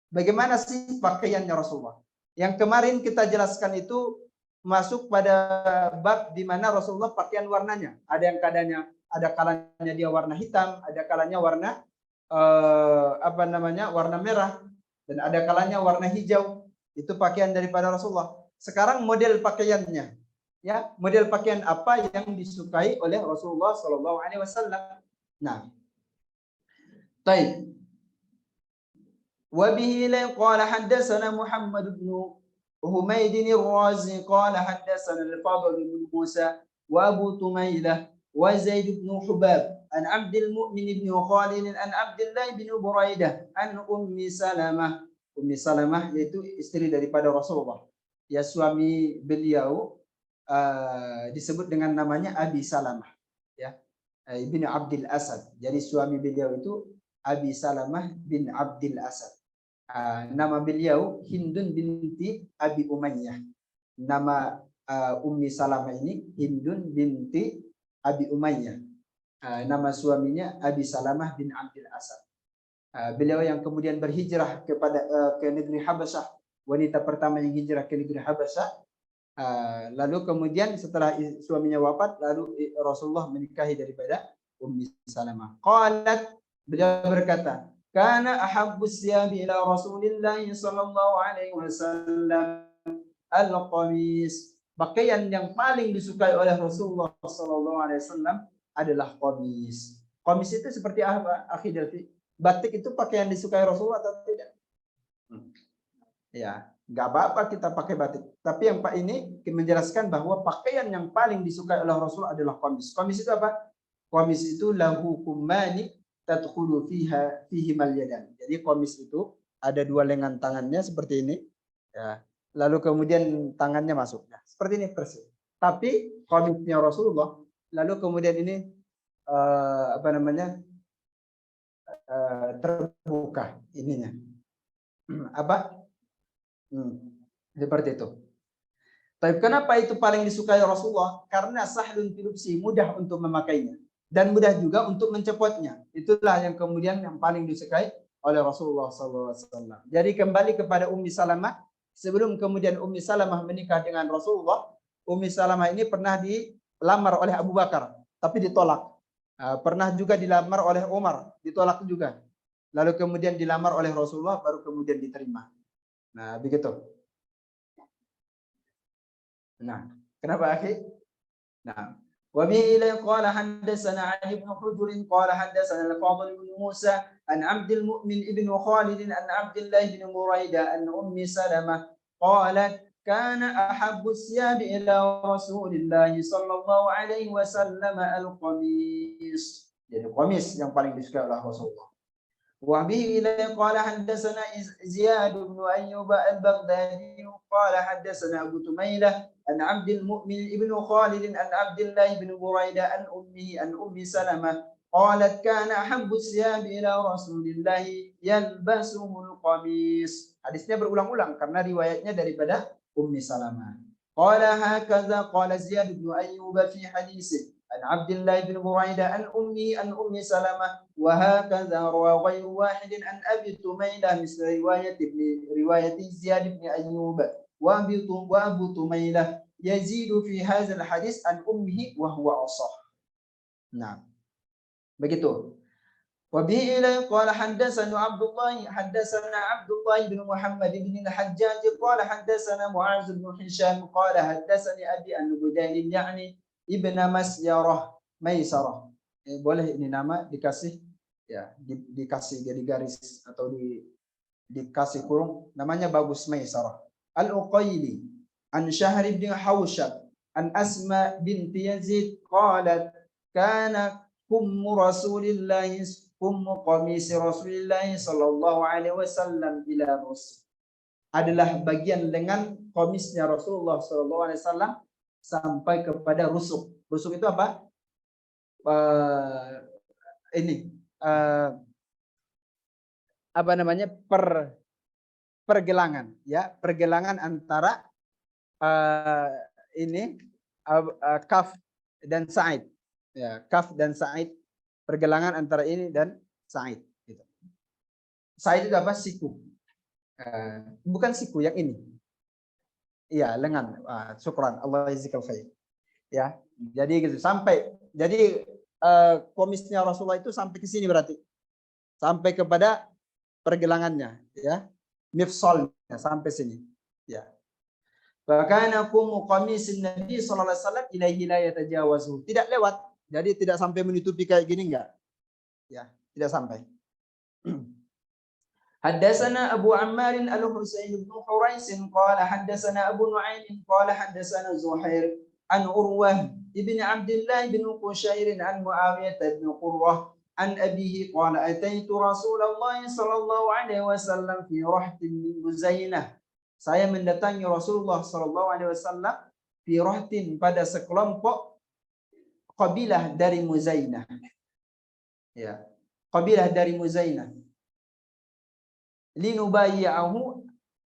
Bagaimana sih pakaiannya Rasulullah? Yang kemarin kita jelaskan itu masuk pada bab di mana Rasulullah pakaian warnanya. Ada yang ada kalanya dia warna hitam, ada kalanya warna warna merah, dan ada kalanya warna hijau. Itu pakaian daripada Rasulullah. Sekarang model pakaiannya, ya, model pakaian apa yang disukai oleh Rasulullah Sallallahu Alaihi Wasallam. Nah, baik. وبه قال حدثنا محمد بن حميد الرازي قال حدثنا الفضل بن موسى وابو طميلة وزيد بن حباب عن عبد المؤمن بن خالد عن عبد الله بن بريدة عن أم سلمة yaitu istri daripada Rasulullah, ya, suami beliau disebut dengan namanya Abi Salamah, ya, ibn Abdul Asad. Jadi suami beliau itu Abi Salamah bin Abdul Asad. Nama beliau Hindun binti Abi Umayyah. Nama Ummi Salamah ini Hindun binti Abi Umayyah. Nama suaminya Abi Salamah bin Abdul Asad. Beliau yang kemudian berhijrah ke negeri Habasyah, wanita pertama yang hijrah ke negeri Habasyah. Lalu kemudian setelah suaminya wafat, lalu Rasulullah menikahi daripada Ummi Salamah. Qalat, beliau berkata, kana ahabbus siyabi ila Rasulillah sallallahu alaihi wasallam al-qamis. Pakaian yang paling disukai oleh Rasulullah sallallahu alaihi wasallam adalah qamis. Qamis itu seperti apa, Akhi Delvi? Batik itu pakaian disukai Rasulullah atau tidak? Ya, enggak apa-apa kita pakai batik. Tapi yang Pak ini menjelaskan bahwa pakaian yang paling disukai oleh Rasulullah adalah qamis. Qamis itu apa? Qamis itu lahu kumani tadkhulu fihi mal yadan. Jadi qamis itu ada dua lengan tangannya seperti ini, ya. Lalu kemudian tangannya masuk. Nah, seperti ini persis. Tapi qamisnya Rasulullah, lalu kemudian ini terbuka ininya. Seperti itu. Tapi kenapa itu paling disukai Rasulullah? Karena sahlun filubsi, mudah untuk memakainya. Dan mudah juga untuk mencepotnya. Itulah yang kemudian yang paling disukai oleh Rasulullah SAW. Jadi kembali kepada Ummi Salamah. Sebelum kemudian Ummi Salamah menikah dengan Rasulullah, Ummi Salamah ini pernah dilamar oleh Abu Bakar, tapi ditolak. Pernah juga dilamar oleh Umar, ditolak juga. Lalu kemudian dilamar oleh Rasulullah, baru kemudian diterima. Nah, begitu. Nah, kenapa akhi? Nah, وبه قال حدثنا علي بن حجر قال حدثنا الفضل بن موسى عن عبد المؤمن بن خالد عن عبد الله بن بريدة عن أم سلمة قالت كان أحب الثياب إلى رسول الله صلى الله عليه وسلم القميص. Jadi qamis yang paling disukai oleh Rasulullah. وبه إليه قال حدثنا زياد بن أيوب البغدادي قال حدثنا أبو تميلة عن عبد المؤمن بن خالد عن عبد الله بن بريدة عن أمه عن أم سلمة قالت كان أحب الثياب إلى رسول الله يلبسه القميص. Hadisnya berulang-ulang karena riwayatnya daripada Ummi Salamah. Qala hakaza qala Ziyad bin Ayyub fi hadisih an Abdullah bin Buraidah an ummi Salamah wa hakaza rawa ghairu wahidin an Abi Tumailah misal riwayat Ziyad bin Ayyub wa Abu Tumailah yazidu fi hadzal hadis an ummihi wa huwa asah. Nah, begitu. وبه إليه قال حدثنا عبد الله بن محمد بن الحجاج قال حدثنا معاذ بن هشام قال حدثني أبي عن بدين يعني ابن ميسرة. Boleh ini nama dikasih ya dikasih jadi garis atau dikasih kurung, namanya bagus, Maisarah al-Uqayli an Syahr bin Hawshab an Asma binti Yazid qalat kana qamis Rasulillah sallallahu alaihi wasallam ila rus, adalah bagian lengan komisnya Rasulullah sallallahu alaihi wasallam sampai kepada rusuk. Rusuk itu apa? Apa namanya? Pergelangan ya, pergelangan antara kaf dan sa'id. Ya, kaf dan sa'id, pergelangan antara ini dan sa'id gitu. Sa'id itu apa? Siku. Bukan siku yang ini. Iya, lengan. Syukran. Allah yazikal khair. Ya. Jadi gitu sampai, jadi komisnya Rasulullah itu sampai ke sini berarti. Sampai kepada pergelangannya, ya. Mifsalnya sampai sini. Ya. Bahkan aku qamisin Nabi sallallahu alaihi wasallam ilaihi la yatajawazu. Tidak lewat. Jadi tidak sampai menutupi kayak gini, enggak. Ya, tidak sampai. Haddatsana Abu Ammar al-Husain bin Hurais qala haddatsana Abu Nu'aim qala haddatsana Zuhair an Urwah ibn Abdullah bin Qushair an Muawiyah bin Qurrah an abihi qala ataitu Rasulullah sallallahu alaihi wasallam fi rahtin min Muzainah. Saya mendatangi Rasulullah sallallahu alaihi wasallam fi rahtin, pada sekelompok kabilah dari Muzainah. Ya, kabilah dari Muzainah. Linubayyahu,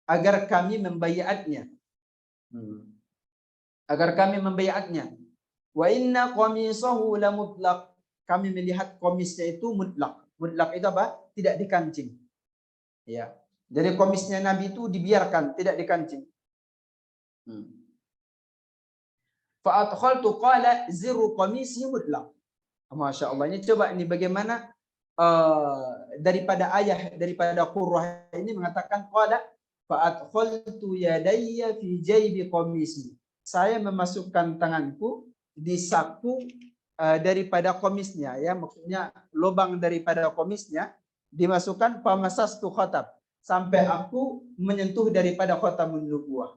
agar kami membayatnya. Agar kami membayatnya. Wa inna qamisahu la mutlaq. Kami melihat komisnya itu mutlak. Mutlak itu apa? Tidak dikancing. Ya. Jadi komisnya Nabi itu dibiarkan, tidak dikancing. Fa'adkhaltu qala zirru qamisi mutlaq. Masya Allah, ini coba ini bagaimana daripada Qurrah ini mengatakan qala fa'adkhaltu yadayya fi jaybi qamisi. Saya memasukkan tanganku di saku daripada komisnya, ya, maksudnya lubang daripada komisnya dimasukkan, famasastu khatab, sampai aku menyentuh daripada khatamun nubuwah.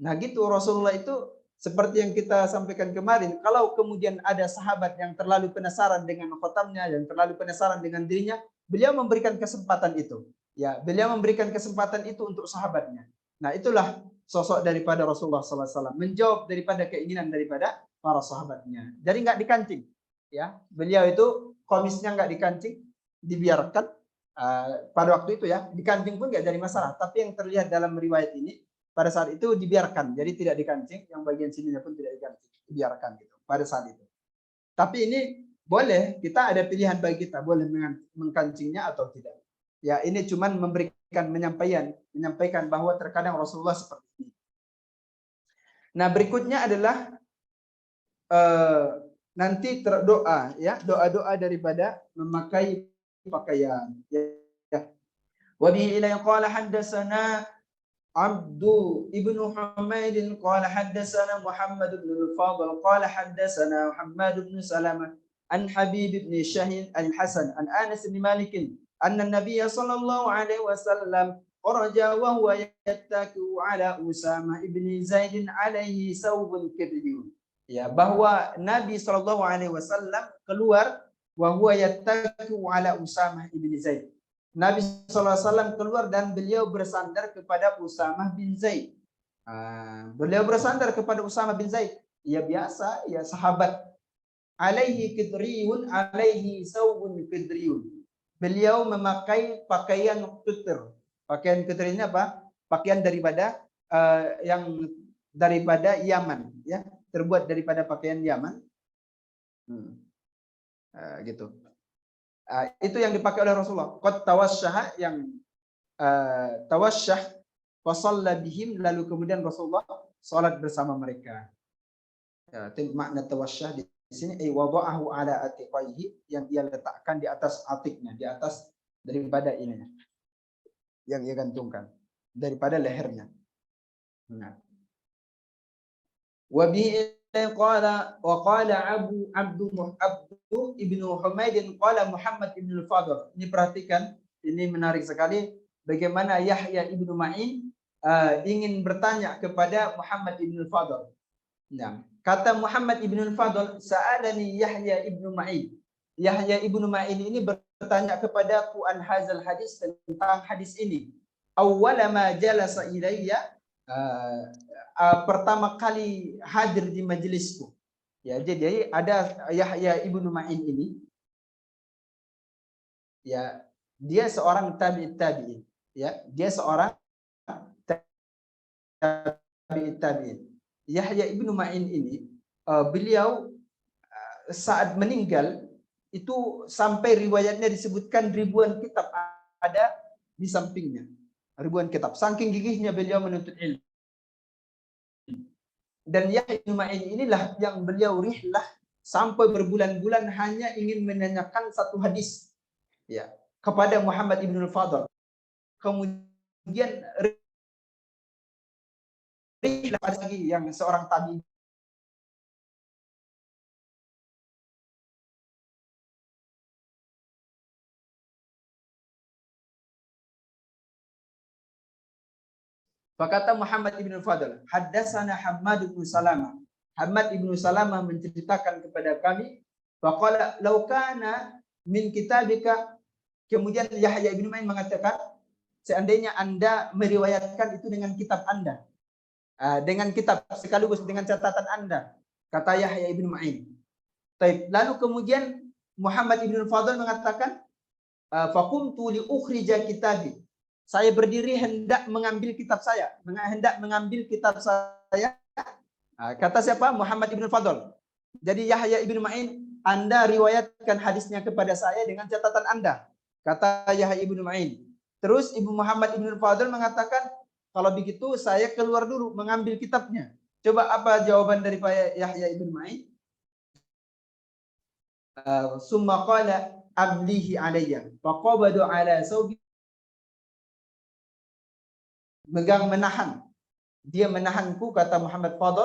Nah gitu Rasulullah itu. Seperti yang kita sampaikan kemarin, kalau kemudian ada sahabat yang terlalu penasaran dengan khotamnya, yang terlalu penasaran dengan dirinya, beliau memberikan kesempatan itu. Ya, beliau memberikan kesempatan itu untuk sahabatnya. Nah, itulah sosok daripada Rasulullah SAW, menjawab daripada keinginan daripada para sahabatnya. Jadi nggak dikancing. Ya, beliau itu komisnya nggak dikancing, dibiarkan pada waktu itu ya. Dikancing pun nggak jadi masalah. Tapi yang terlihat dalam riwayat ini, pada saat itu dibiarkan, jadi tidak dikancing, yang bagian sininya pun tidak dikancing, dibiarkan gitu pada saat itu. Tapi ini boleh, kita ada pilihan bagi kita, boleh mengkancingnya atau tidak. Ya, ini cuman memberikan menyampaikan bahwa terkadang Rasulullah seperti ini. Nah, berikutnya adalah nanti terdoa, ya, doa-doa daripada memakai pakaian. Ya. Wa bihi ila qala haddatsana Abdu ibnu Humaid qala haddatsana Muhammad ibn al-Fadl qala haddatsana Muhammad ibn Salamah an Habib ibn Shahin al-Hasan an Anas bin Malik anna an-nabiy sallallahu alaihi wasallam kharaja wa huwa yattaku ala Usamah ibn Zaid alaihi thawbun kibriyun. Ya, bahwa Nabi sallallahu alaihi wasallam keluar wa huwa yattaku ala Usamah ibn Zaid, Nabi SAW keluar dan beliau bersandar kepada Usamah bin Zaid. Beliau bersandar kepada Usamah bin Zaid. Ya biasa, ya sahabat. Alaihi kidriyun, alaihi sawbun kidriyun. Beliau memakai pakaian qitr. Pakaian qitr ini apa? Pakaian daripada yang daripada Yaman, ya, terbuat daripada pakaian Yaman. Gitu. Itu yang dipakai oleh Rasulullah. Qad tawasyaha, yang tawasyah wa shalla bihim, lalu kemudian Rasulullah salat bersama mereka. Ya, makna tawasyah di sini ay wada'ahu ala atiqaihi, yang ia letakkan di atas atiknya, di atas daripada ininya, yang ia gantungkan daripada lehernya. Nah. Wa bi qala wa qala Abdu ibnu Humaid qala Muhammad ibnu al-Fadl. Ini perhatikan, ini menarik sekali bagaimana Yahya ibnu Ma'in ingin bertanya kepada Muhammad ibnu al-Fadl. Nah, kata Muhammad ibnu al-Fadl, sa'alani Yahya ibnu Ma'in. Yahya ibnu Ma'in ini bertanya kepadaku an hazal hadis, tentang hadis ini. Awwala ma jalasa ilayya, pertama kali hadir di majelisku. Ya, jadi ada Yahya ibnu Ma'in ini, ya, dia seorang tabi'in, ya, dia seorang tabi'in. Yahya ibnu Ma'in ini, beliau saat meninggal itu sampai riwayatnya disebutkan ribuan kitab ada di sampingnya, ribuan kitab. Saking gigihnya beliau menuntut ilmu. Dan Yahya ibnu Ma'in inilah yang beliau rihlah sampai berbulan-bulan hanya ingin menanyakan satu hadis, ya, kepada Muhammad ibnu al-Fadl. Kemudian rihlah lagi yang seorang tabi'in. Berkata Muhammad ibn Fadl, haddatsana Hammad ibn Salamah. Hammad ibn Salamah menceritakan kepada kami, faqala law kana min kitabika. Kemudian Yahya ibn Ma'in mengatakan, seandainya Anda meriwayatkan itu dengan kitab Anda, dengan kitab sekaligus dengan catatan Anda, kata Yahya ibn Ma'in. Lalu kemudian Muhammad ibn Fadl mengatakan, faqumtu li ukhrija kitabi. Saya berdiri hendak mengambil kitab saya, Kata siapa? Muhammad ibn Fadl. Jadi Yahya ibn Ma'in, Anda riwayatkan hadisnya kepada saya dengan catatan Anda, kata Yahya ibn Ma'in. Terus Ibu Muhammad ibn Fadl mengatakan, kalau begitu saya keluar dulu mengambil kitabnya. Coba apa jawaban daripada Yahya ibn Ma'in? Summa qala ablihi alayya faqabadu ala sawbi. Menahan. Dia menahanku, kata Muhammad Fadl.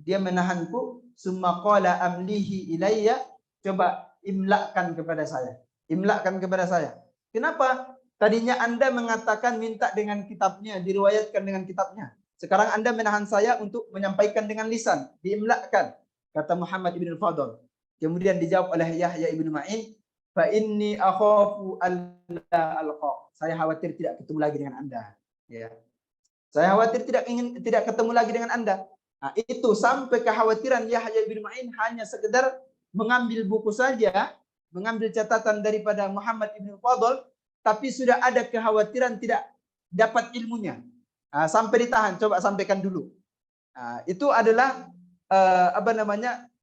Dia menahanku. Summa qala amlihi ilayya. Coba imlakkan kepada saya. Imlakkan kepada saya. Kenapa? Tadinya Anda mengatakan minta dengan kitabnya, diriwayatkan dengan kitabnya. Sekarang Anda menahan saya untuk menyampaikan dengan lisan. Diimlakkan, kata Muhammad ibn Fadl. Kemudian dijawab oleh Yahya ibn Ma'in, fa inni akhafu alla alqa. Saya khawatir tidak ketemu lagi dengan Anda. Ya. Saya khawatir tidak ketemu lagi dengan Anda. Nah, itu sampai kekhawatiran Yahya bin Ma'in hanya sekedar mengambil buku saja, mengambil catatan daripada Muhammad ibn Fadl, tapi sudah ada kekhawatiran tidak dapat ilmunya. Nah, sampai ditahan, coba sampaikan dulu. Nah, itu adalah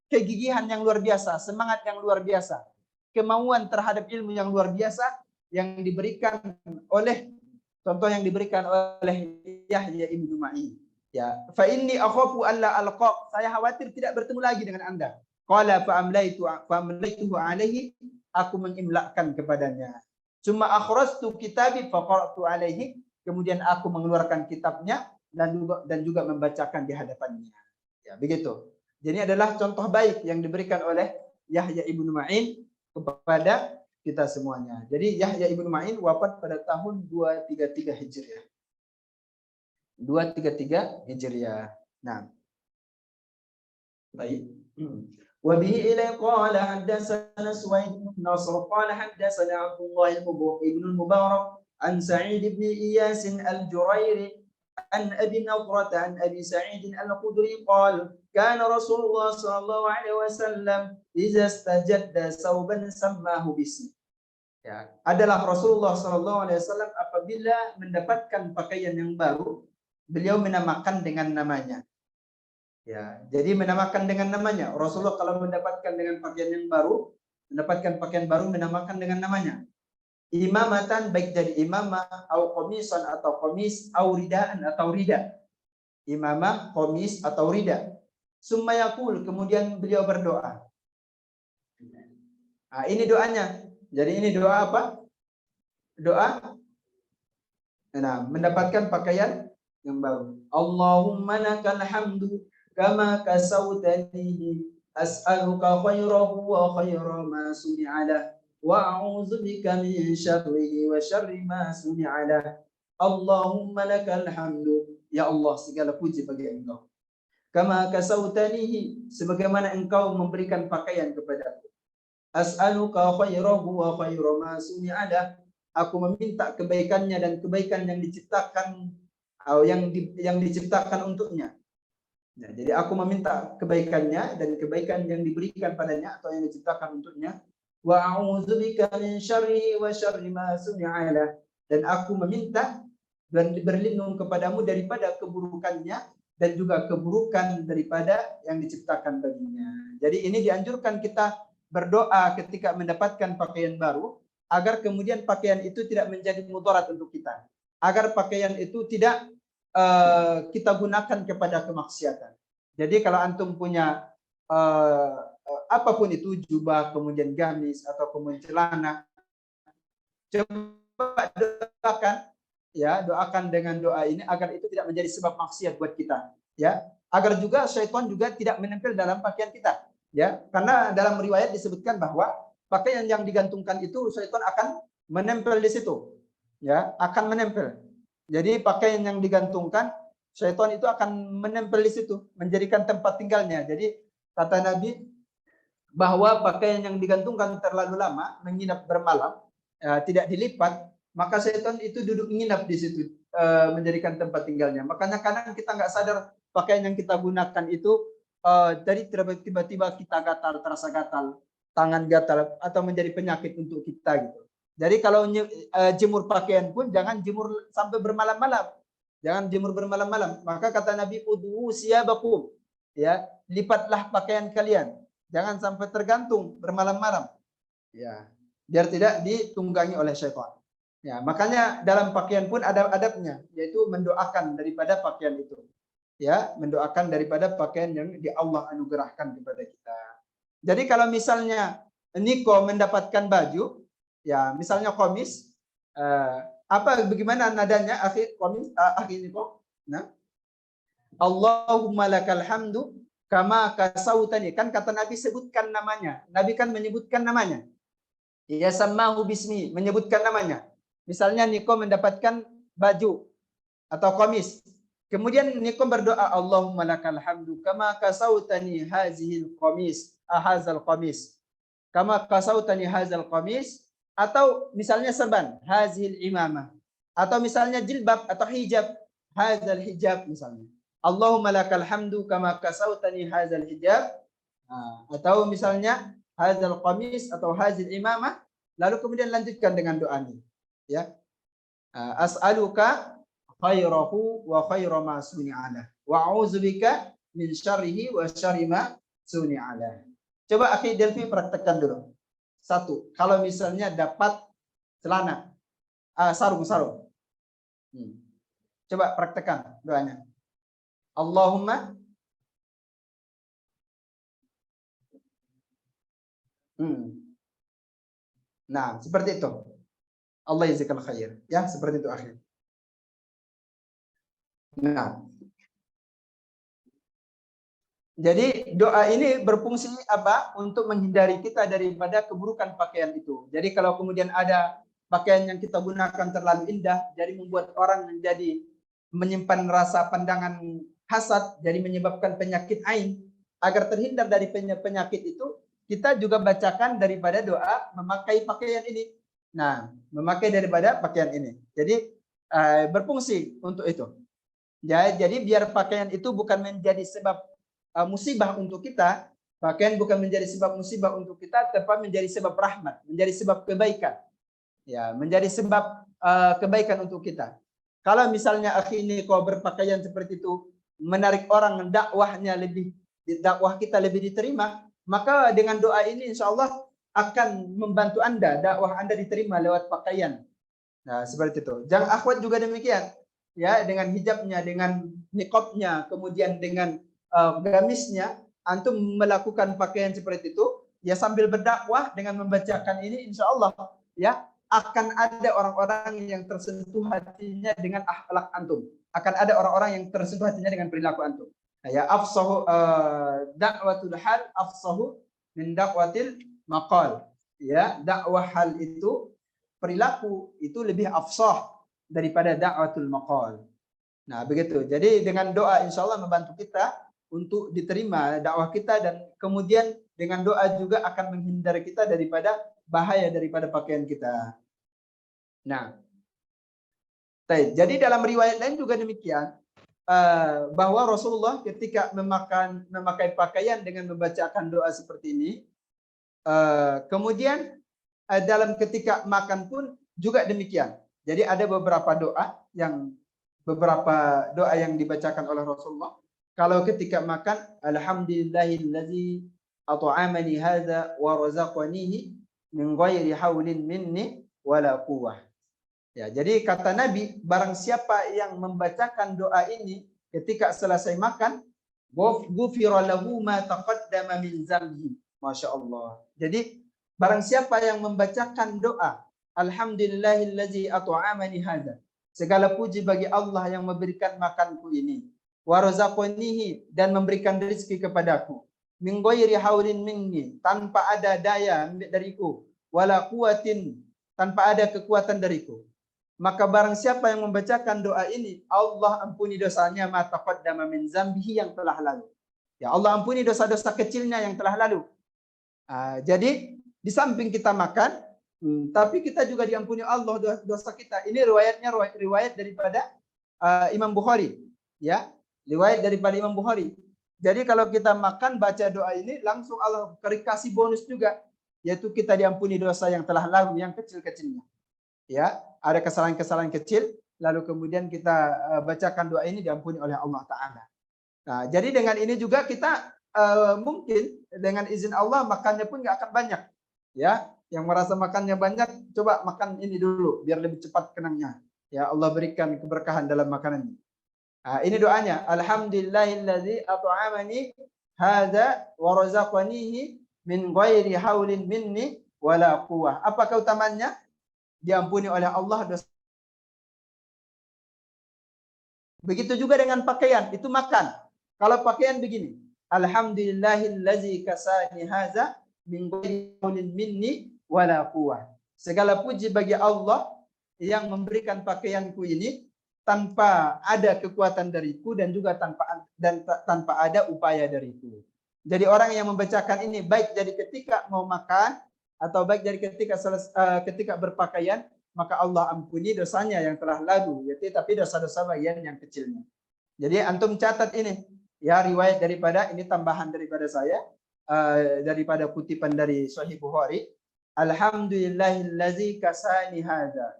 kegigihan yang luar biasa, semangat yang luar biasa, kemauan terhadap ilmu yang luar biasa yang diberikan oleh contoh yang diberikan oleh Yahya ibnu Ma'in. Ya, fa inni akhafu alla alqa. Saya khawatir tidak bertemu lagi dengan Anda. Qala fa amlaituhu alaihi. Aku mengimlakkan kepadanya. Cuma akhrastu kitabi fa qara'tu alaihi. Kemudian aku mengeluarkan kitabnya dan juga membacakan di hadapannya. Ya, begitu. Jadi adalah contoh baik yang diberikan oleh Yahya ibnu Ma'in kepada kita semuanya. Jadi Yahya ibnu Ma'in wafat pada tahun 233 Hijriah. 233 Hijriah. Nah, baik. وبه إليه قال حدثنا سويد بن نصر قال حدثنا عبد الله بن المبارك عن سعيد بن إياس الجريري عن أبي نضرة عن أبي سعيد الخدري قال كان رسول الله صلى الله عليه وسلم إذا استجد ثوبا سماه باسمه. Ya, adalah Rasulullah Sallallahu Alaihi Wasallam apabila mendapatkan pakaian yang baru, beliau menamakan dengan namanya. Ya, jadi menamakan dengan namanya. Rasulullah kalau mendapatkan dengan pakaian yang baru, mendapatkan pakaian baru menamakan dengan namanya. Imamatan baik jadi imamah, atau komisan atau komis, atau ridaan atau rida. Imamah, komis atau rida. Summa yaqul, kemudian beliau berdoa. Nah, ini doanya. Jadi ini doa apa? Doa mendapatkan pakaian yang baru. Allahumma lakal hamdu kama kasautani as'aluka khairahu wa khaira ma suni'ala wa a'udzu bika min syarrihi wa syarri ma suni'ala. Allahumma lakal hamdu, ya Allah segala puji bagi Engkau. Kama kasautanihi, sebagaimana Engkau memberikan pakaian kepadaku. As'aluka khairahu wa khaira ma suni'ala, aku meminta kebaikannya dan kebaikan yang diciptakan atau yang diciptakan untuknya. Nah, jadi aku meminta kebaikannya dan kebaikan yang diberikan padanya atau yang diciptakan untuknya. Wa a'udzubika min syarri wa syarri ma suni'ala, dan aku meminta dan berlindung kepadamu daripada keburukannya dan juga keburukan daripada yang diciptakan baginya. Jadi ini dianjurkan kita berdoa ketika mendapatkan pakaian baru, agar kemudian pakaian itu tidak menjadi mudarat untuk kita, agar pakaian itu tidak kita gunakan kepada kemaksiatan. Jadi kalau antum punya apapun itu, jubah, kemudian gamis atau kemudian celana, coba doakan, ya, doakan dengan doa ini agar itu tidak menjadi sebab maksiat buat kita, ya, agar juga syaitan juga tidak menempel dalam pakaian kita. Ya, karena dalam riwayat disebutkan bahwa pakaian yang digantungkan itu syaitan akan menempel di situ. Ya, akan menempel. Jadi pakaian yang digantungkan, syaitan itu akan menempel di situ, menjadikan tempat tinggalnya. Jadi kata Nabi bahwa pakaian yang digantungkan terlalu lama, menginap bermalam, tidak dilipat, maka syaitan itu duduk menginap di situ, menjadikan tempat tinggalnya. Makanya kadang kita nggak sadar pakaian yang kita gunakan itu dari tiba-tiba kita gatal, terasa gatal, tangan gatal, atau menjadi penyakit untuk kita gitu. Jadi kalau jemur pakaian pun jangan jemur sampai bermalam-malam, jangan jemur bermalam-malam. Maka kata Nabi, udhu siyabakum, ya, lipatlah pakaian kalian, jangan sampai tergantung bermalam-malam, ya, biar tidak ditunggangi oleh syaitan. Ya, makanya dalam pakaian pun ada adabnya, yaitu mendoakan daripada pakaian itu. Ya, mendoakan daripada pakaian yang di Allah anugerahkan kepada kita. Jadi kalau misalnya Niko mendapatkan baju, ya, misalnya komis, bagaimana nadanya akhir komis, akhir Niko? Nah, Allahumma lakal hamdu kama kasautani, kan kata Nabi sebutkan namanya. Nabi kan menyebutkan namanya. Ya, sammahu bismi, menyebutkan namanya. Misalnya Niko mendapatkan baju atau komis. Kemudian Niko berdoa, Allahumma lakal hamdu kama kasautani hazil qamis, ahazal qamis. Kama kasautani hazal qamis, atau misalnya serban, hazil imamah. Atau misalnya jilbab atau hijab, hazal hijab misalnya. Allahumma lakal hamdu kama kasautani hazal hijab. Atau misalnya hazal qamis atau hazil imamah. Lalu kemudian lanjutkan dengan doa ini. Ya. As'aluka khairahu wa khaira ma suni'ala wa a'udzubika min syarrihi wa syarri ma suni'ala. Coba akhi Delvi praktekkan dulu. Satu, kalau misalnya dapat celana, sarung. Coba praktekkan doanya. Allahumma Nah, seperti itu. Allah jazakal khair. Ya, seperti itu akhi. Nah, jadi doa ini berfungsi apa? Untuk menghindari kita daripada keburukan pakaian itu. Jadi kalau kemudian ada pakaian yang kita gunakan terlalu indah, jadi membuat orang menjadi menyimpan rasa pandangan hasad, jadi menyebabkan penyakit ain, agar terhindar dari penyakit itu, kita juga bacakan daripada doa memakai pakaian ini. Nah, memakai daripada pakaian ini. Jadi berfungsi untuk itu. Ya, jadi biar pakaian itu bukan menjadi sebab musibah untuk kita, pakaian bukan menjadi sebab musibah untuk kita, tapi menjadi sebab rahmat, menjadi sebab kebaikan. Ya, menjadi sebab kebaikan untuk kita. Kalau misalnya akhi ini kau berpakaian seperti itu menarik orang, dakwah kita lebih diterima, maka dengan doa ini insya Allah akan membantu Anda, dakwah Anda diterima lewat pakaian. Nah, seperti itu. Jangan akhwat juga demikian. Ya, dengan hijabnya, dengan niqabnya, kemudian dengan gamisnya, antum melakukan pakaian seperti itu, ya sambil berdakwah dengan membacakan ini insya Allah ya akan ada orang-orang yang tersentuh hatinya dengan akhlak antum. Akan ada orang-orang yang tersentuh hatinya dengan perilaku antum. Ya, afsahu da'watul hal afsahu min da'watil maqal. Ya, dakwah hal itu, perilaku itu lebih afsah daripada da'watul maqal. Nah, begitu. Jadi dengan doa insya Allah membantu kita untuk diterima dakwah kita, dan kemudian dengan doa juga akan menghindari kita daripada bahaya daripada pakaian kita. Nah, jadi dalam riwayat lain juga demikian, bahwa Rasulullah ketika memakai pakaian dengan membacakan doa seperti ini, kemudian dalam ketika makan pun juga demikian. Jadi ada beberapa doa yang dibacakan oleh Rasulullah. Kalau ketika makan, alhamdulillahillazi at'amani hadza wa razaqanihi min ghairi haulin minni wala quwwah. Ya, jadi kata Nabi, barang siapa yang membacakan doa ini ketika selesai makan, ghufira lahu ma taqaddama min dzambi. Masya Allah. Jadi barang siapa yang membacakan doa, alhamdulillahillazi at'amani hadza, segala puji bagi Allah yang memberikan makanku ini, wa razaqanihi, dan memberikan rezeki kepadaku, min ghairi haulin minni, tanpa ada daya dariku, wala quwwatin, tanpa ada kekuatan dariku. Maka barang siapa yang membacakan doa ini, Allah ampuni dosanya ma taqaddama min zambihi, yang telah lalu. Ya Allah ampuni dosa-dosa kecilnya yang telah lalu. Jadi di samping kita makan, tapi kita juga diampuni Allah dosa kita. Ini riwayat daripada Imam Bukhari. Ya, riwayat daripada Imam Bukhari. Jadi kalau kita makan baca doa ini, langsung Allah kasih bonus juga, yaitu kita diampuni dosa yang telah lalu, yang kecil-kecilnya. Ya, ada kesalahan-kesalahan kecil, lalu kemudian kita bacakan doa ini, diampuni oleh Allah Ta'ala. Nah, jadi dengan ini juga kita mungkin dengan izin Allah makannya pun nggak akan banyak. Ya, yang merasa makannya banyak, coba makan ini dulu biar lebih cepat kenangnya. Ya, Allah berikan keberkahan dalam makanan ini. Nah, ini doanya. Alhamdulillahillazi at'amani hadza wa razaqanihi min ghairi haulin minni wala quwwah. Apa keutamaannya? Diampuni oleh Allah dosa. Begitu juga dengan pakaian, itu makan. Kalau pakaian begini, alhamdulillahillazi kasani hadza min ghairi haulin minni wala quwwah. Segala puji bagi Allah yang memberikan pakaianku ini tanpa ada kekuatan dariku, dan juga tanpa ada upaya dariku. Jadi orang yang membacakan ini baik dari ketika mau makan atau baik dari ketika berpakaian, maka Allah ampuni dosanya yang telah lalu, yaitu tapi dosa-dosa bagian yang kecilnya. Jadi antum catat ini, ya, riwayat daripada ini, tambahan daripada saya, daripada kutipan dari Sahih Bukhari. Alhamdulillahillazi kasani hadza.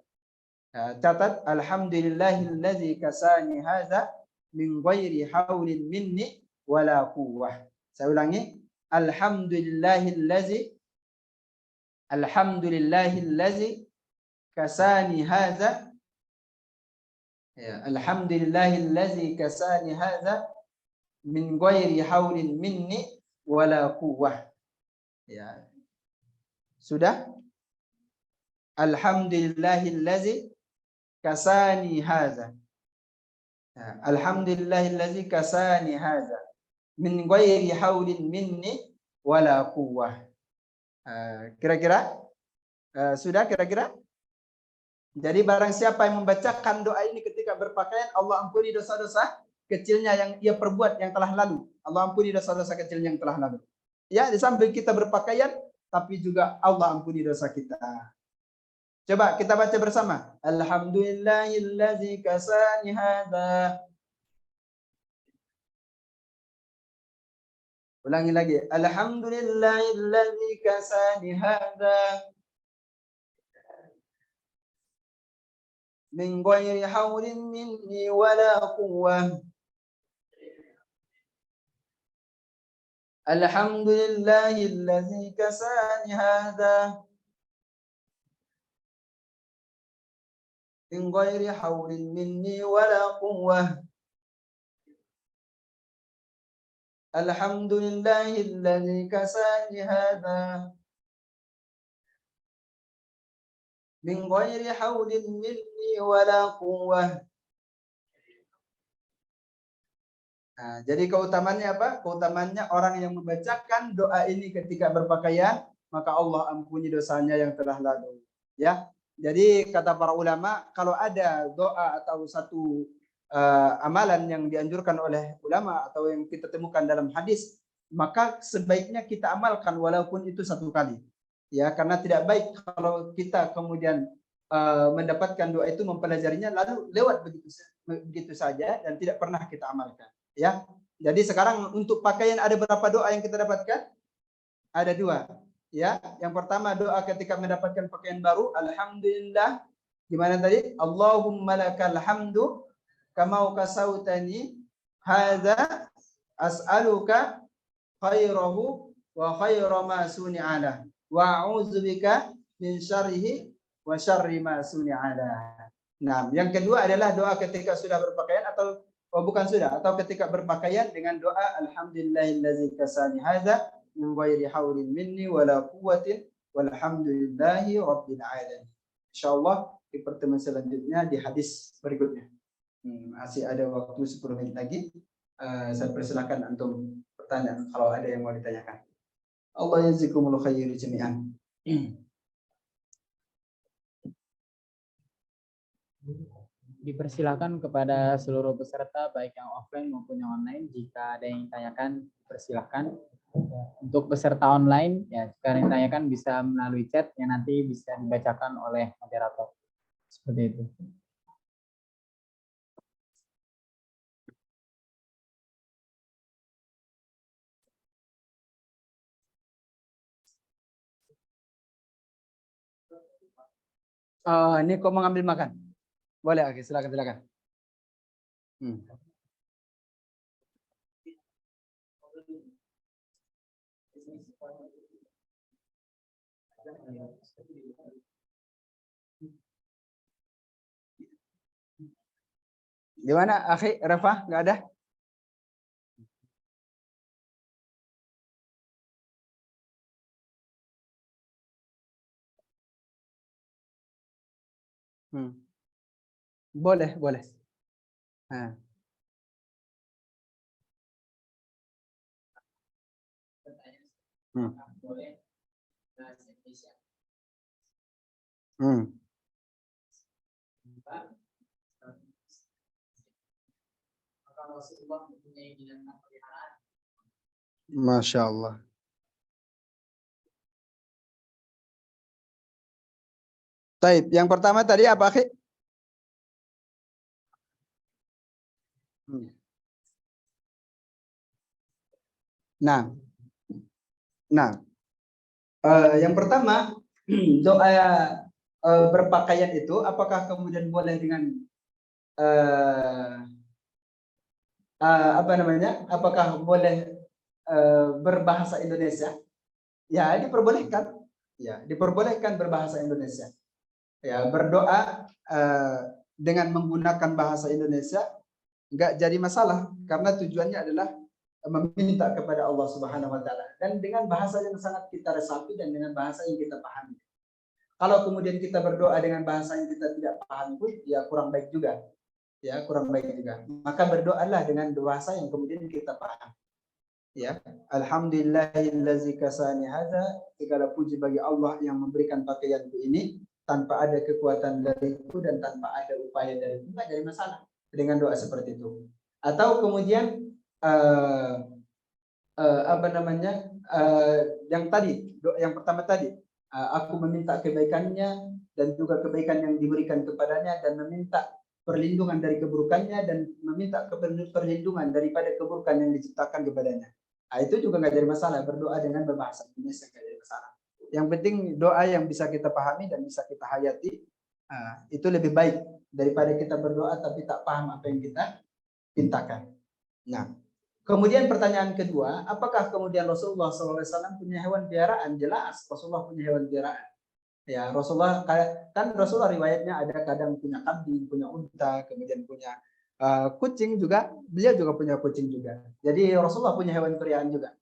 Catat, alhamdulillahillazi kasani hadza min ghairi haulin minni wala quwwah. Saya ulangi, alhamdulillahillazi kasani hadza, ya, alhamdulillahillazi kasani hadza min ghairi haulin minni wala quwwah. Ya. Sudah? Alhamdulillahillazi kasani hadza. Ya, alhamdulillahillazi kasani hadza min ghairi haulin minni wala quwwah. Kira-kira sudah kira-kira? Jadi barang siapa yang membacakan doa ini ketika berpakaian, Allah ampuni dosa-dosa kecilnya yang ia perbuat yang telah lalu. Allah ampuni dosa-dosa kecilnya yang telah lalu. Ya, di samping kita berpakaian, tapi juga Allah ampuni dosa kita. Coba kita baca bersama. Alhamdulillahillazi kasani hadza. Ulangi lagi. Alhamdulillahillazi kasani hadza. Min ghairi haulin minni wala quwwah. Alhamdulillahillazi kasani hadza. Min ghairi haulin minni wala quwwah. Alhamdulillahillazi kasani hadza. Min ghairi haulin minni wala quwwah. Nah, jadi keutamannya apa? Keutamannya orang yang membacakan doa ini ketika berpakaian, maka Allah ampuni dosanya yang telah lalu. Ya, jadi kata para ulama, kalau ada doa atau satu amalan yang dianjurkan oleh ulama atau yang kita temukan dalam hadis, maka sebaiknya kita amalkan walaupun itu satu kali. Ya, karena tidak baik kalau kita kemudian mendapatkan doa itu, mempelajarinya lalu lewat begitu saja dan tidak pernah kita amalkan. Ya, jadi sekarang untuk pakaian ada berapa doa yang kita dapatkan? Ada 2. Ya, yang pertama doa ketika mendapatkan pakaian baru, alhamdulillah. Gimana tadi? Allahumma lakal hamdu kama kasautani hadza as'aluka khairahu wa khaira ma suni'ala wa a'udzubika min syarrihi wa syarri ma suni'ala. Nah, yang kedua adalah doa ketika sudah berpakaian atau atau ketika berpakaian dengan doa alhamdulillahillazi kasani hadza min ghairi haulin minni wala quwwatin walhamdulillahi rabbil alamin. Insyaallah di pertemuan selanjutnya di hadis berikutnya. Masih ada waktu 10 menit lagi. Saya persilakan antum bertanya kalau ada yang mau ditanyakan. Allah yazikumul khairan jami'an. Dipersilakan kepada seluruh peserta baik yang offline maupun yang online, jika ada yang ditanyakan persilahkan. Untuk peserta online ya, jika yang ditanyakan bisa melalui chat yang nanti bisa dibacakan oleh moderator. Seperti itu. Ini kok mengambil makan? Boleh, oke, silakan. Gimana, akhi Rafa? Nggak ada? Boleh. Nah. Masya Allah. Taib, yang pertama tadi apa, akhi? Nah, yang pertama doa berpakaian itu apakah kemudian boleh dengan Apakah boleh berbahasa Indonesia? Ya, diperbolehkan. Ya, diperbolehkan berbahasa Indonesia. Ya, berdoa dengan menggunakan bahasa Indonesia enggak jadi masalah karena tujuannya adalah meminta kepada Allah Subhanahu wa taala dan dengan bahasa yang sangat kita resapi dan dengan bahasa yang kita pahami. Kalau kemudian kita berdoa dengan bahasa yang kita tidak pahami pun ya kurang baik juga. Ya, kurang baik juga. Maka berdoalah dengan bahasa yang kemudian kita paham. Ya, alhamdulillahillazi kasani hadza, segala puji bagi Allah yang memberikan pakaianku ini tanpa ada kekuatan dariku dan tanpa ada upaya dariku, enggak jadi masalah dengan doa seperti itu. Atau kemudian yang tadi, yang pertama tadi, aku meminta kebaikannya dan juga kebaikan yang diberikan kepadanya, dan meminta perlindungan dari keburukannya, dan meminta perlindungan daripada keburukan yang diciptakan kepadanya. Nah, itu juga nggak jadi masalah, berdoa dengan berbahasa Indonesia nggak jadi masalah. Yang penting doa yang bisa kita pahami dan bisa kita hayati, itu lebih baik daripada kita berdoa tapi tak paham apa yang kita mintakan. Nah, kemudian pertanyaan kedua, apakah kemudian Rasulullah SAW punya hewan peliharaan? Jelas, Rasulullah punya hewan peliharaan. Ya, Rasulullah kan Rasulullah riwayatnya ada kadang punya kambing, punya unta, kemudian punya kucing juga. Beliau juga punya kucing juga. Jadi Rasulullah punya hewan peliharaan juga.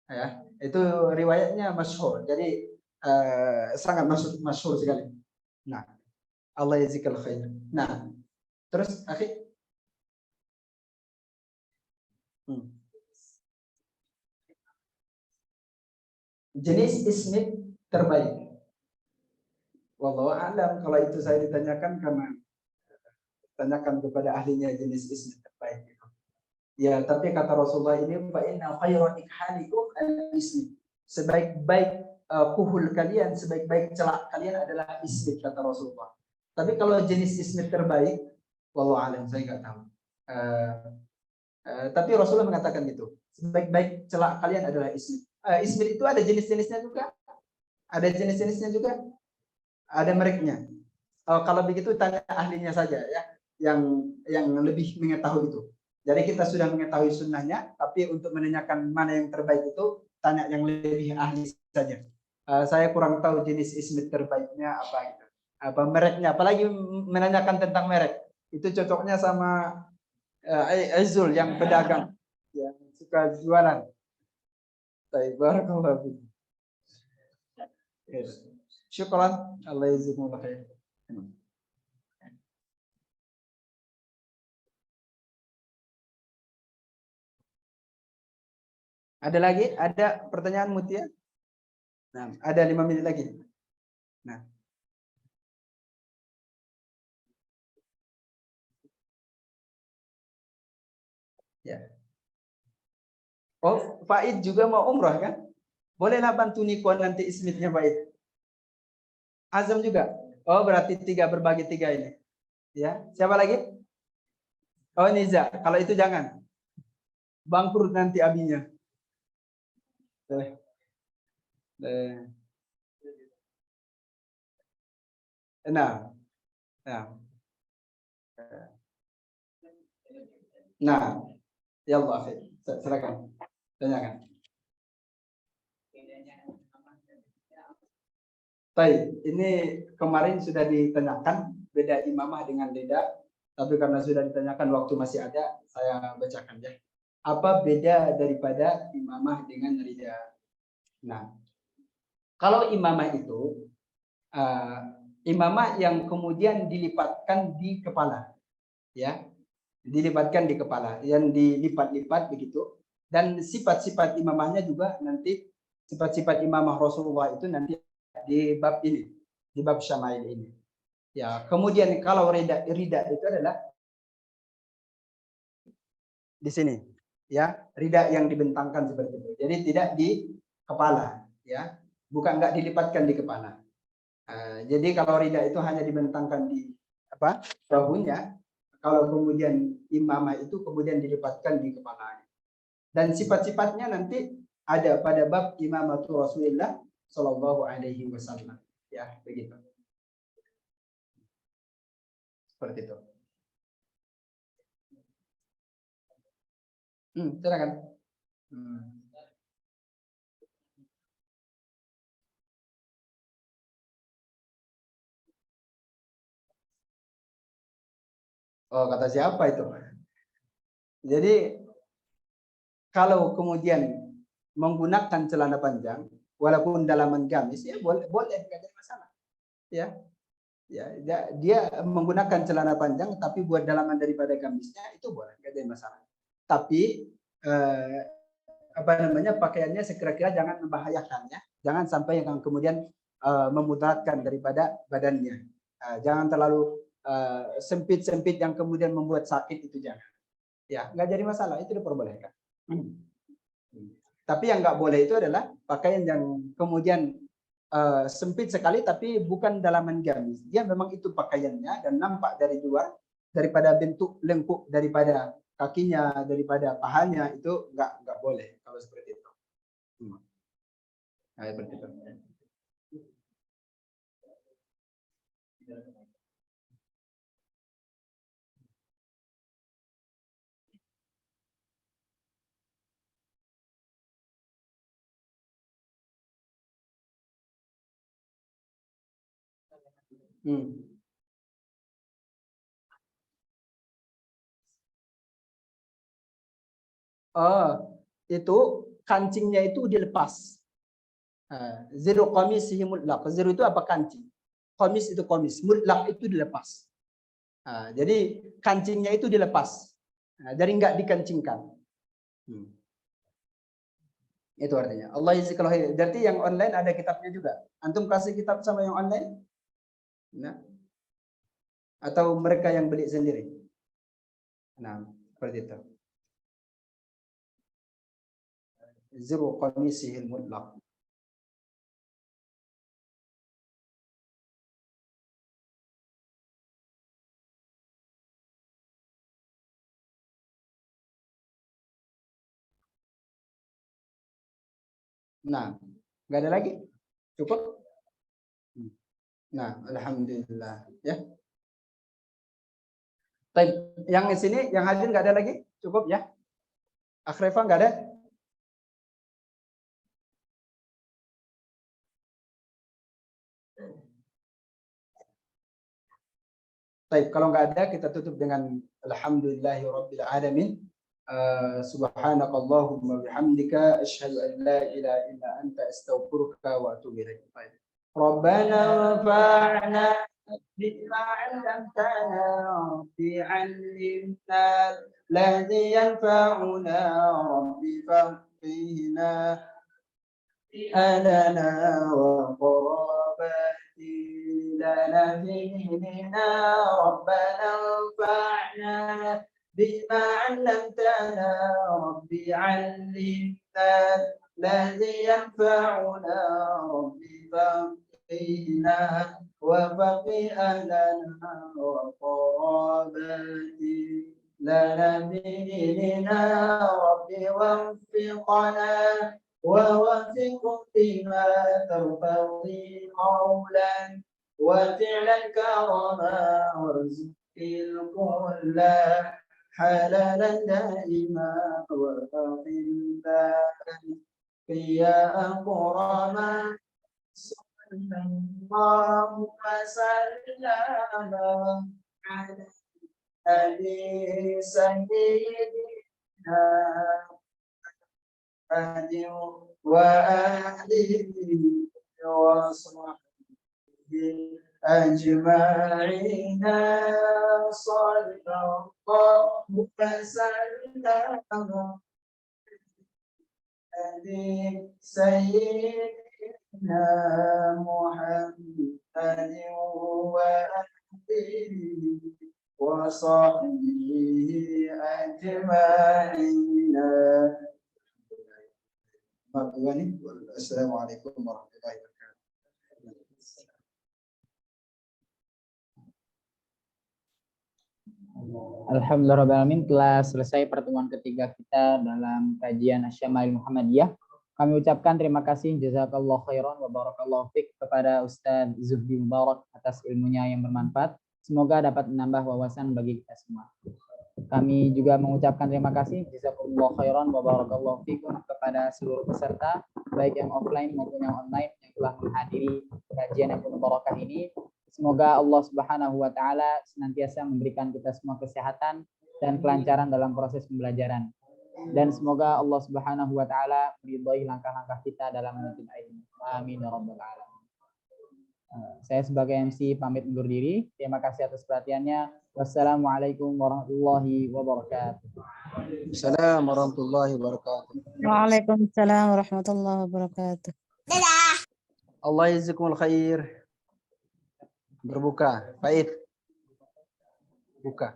Ya, itu riwayatnya masyhur. Jadi sangat masyhur sekali. Nah, Allah yazikal khair. Nah, terus akhir. Jenis ismit terbaik. Wallahu a'lam, kalau itu saya ditanyakan karena tanyakan kepada ahlinya jenis ismit terbaik itu. Ya, tapi kata Rasulullah ini, fa inna khairan ikhalikum al-ismit. Sebaik-baik kuhul kalian, sebaik-baik celak kalian adalah ismit, kata Rasulullah. Tapi kalau jenis ismit terbaik, wallahu a'lam, saya nggak tahu. Tapi Rasulullah mengatakan gitu. Sebaik-baik celak kalian adalah ismit. Ismit itu ada jenis-jenisnya juga. Ada jenis-jenisnya juga. Ada mereknya. Kalau begitu tanya ahlinya saja ya, yang lebih mengetahui itu. Jadi kita sudah mengetahui sunnahnya, tapi untuk menanyakan mana yang terbaik itu tanya yang lebih ahli saja. Saya kurang tahu jenis ismit terbaiknya apa gitu. Apa mereknya, apalagi menanyakan tentang merek. Itu cocoknya sama Azul yang pedagang yang suka jualan. Baik, barakallahu fiik. Syukran, Allah yazidul khair. Ada lagi? Ada pertanyaan Mutia? Nah, ada 5 menit lagi. Nah. Ya. Oh, Faid juga mau umrah kan? Bolehlah bantu Nikuan nanti ismitnya Faid. Azam juga. Oh, berarti 3 berbagi 3 ini. Ya, siapa lagi? Oh, Niza. Kalau itu jangan. Bangkrut nanti abinya. Nah. Nah, ya Allah, silakan. Tanyakan. Baik, ini kemarin sudah ditanyakan beda imamah dengan rida, tapi karena sudah ditanyakan waktu masih ada, saya bacakan ya. Apa beda daripada imamah dengan rida? Nah, kalau imamah itu imamah yang kemudian dilipatkan di kepala, ya, dilipatkan di kepala, yang dilipat-lipat begitu, dan sifat-sifat imamahnya juga nanti sifat-sifat imamah Rasulullah itu nanti di bab ini, di bab syama'il ini. Ya, kemudian kalau rida itu adalah di sini, ya, rida yang dibentangkan seperti itu. Jadi tidak di kepala, ya, bukan nggak dilipatkan di kepala. Jadi kalau rida itu hanya dibentangkan di bahunya, kalau kemudian imamah itu kemudian dilipatkan di kepala. Dan sifat-sifatnya nanti ada pada bab imamatu Rasulullah Shallallahu Alaihi Wasallam, ya begitu. Seperti itu. Silakan. Oh, kata siapa itu? Jadi kalau kemudian menggunakan celana panjang, walaupun dalaman gamis, ya boleh, tidak ada masalah. Ya, dia menggunakan celana panjang, tapi buat dalaman daripada gamisnya itu boleh, tidak ada masalah. Tapi pakaiannya sekira-kira jangan membahayakannya, jangan sampai yang kemudian memudaratkan daripada badannya. Jangan terlalu sempit-sempit yang kemudian membuat sakit, itu jangan. Ya, nggak jadi masalah, itu diperbolehkan. Tapi yang nggak boleh itu adalah pakaian yang kemudian sempit sekali tapi bukan dalaman gamis. Dia memang itu pakaiannya dan nampak dari luar, daripada bentuk lengkuk daripada kakinya, daripada pahanya, itu nggak boleh kalau seperti itu. Nah, seperti itu. Itu kancingnya itu dilepas. Ziru qamisihi mutlaq. Ziru itu apa? Kancing. Qamis itu qamis. Mutlaq itu dilepas. Jadi kancingnya itu dilepas. Jadi nggak dikancingkan. Itu artinya. Allah yazikal khair. Berarti yang online ada kitabnya juga. Antum kasih kitab sama yang online? Nah. Atau mereka yang beli sendiri? Nah, seperti itu. Ziru qamisihi mutlaq. Nah, nggak ada lagi? Cukup? Nah, alhamdulillah ya. Baik, yang di sini yang hadir nggak ada lagi? Cukup ya? Akhrefa nggak ada? Baik, kalau nggak ada kita tutup dengan alhamdulillahirabbil alamin. Subhanakallahumma bihamdika asyhadu an la ilaha illa anta astaghfiruka wa atubu ilaik. Rabbana fa'na bima 'allamtana rabbi 'allimna alladhi yanfa'una rabbi faqihna alana wa qarabati lana dinina rabbana fa'na bima 'allamtana rabbi 'allimna الذي ينفعنا ربي فقنا وفقي أهلنا وقراباتي لنا ديننا ربي وفقنا ووفق بما ترتضي قولا وفعلا كرما وارزق الكل حلالا دائما وفقنا يا أكرما صلى الله وسلم على نبي سيدنا محمد وآله وصحبه أجمعين صلى الله وسلم سيدنا محمد وآله وصحبه أجمعين. Assalamualaikum warahmatullahi wabarakatuh. Alhamdulillahirrahmanirrahim. Telah selesai pertemuan ketiga kita dalam kajian Asyama'il Muhammadiyah. Kami ucapkan terima kasih jazakallahu khairan wa barakallahu fiik kepada Ustaz Zuhdi Mubarak atas ilmunya yang bermanfaat. Semoga dapat menambah wawasan bagi kita semua. Kami juga mengucapkan terima kasih jazakallahu khairan wa barakallahu fiikum kepada seluruh peserta baik yang offline maupun yang online yang telah menghadiri kajian yang penuh barakah ini. Semoga Allah Subhanahu wa taala senantiasa memberikan kita semua kesehatan dan kelancaran dalam proses pembelajaran. Dan semoga Allah Subhanahu wa taala meridhai langkah-langkah kita dalam menuntut ilmu. Amin ya rabbal alamin. Saya sebagai MC pamit undur diri. Terima kasih atas perhatiannya. Wassalamualaikum warahmatullahi wabarakatuh. Assalamualaikum warahmatullahi wabarakatuh. Waalaikumsalam warahmatullahi wabarakatuh. Dadah. Allah jazakumul khair. Berbuka. Baik. Buka.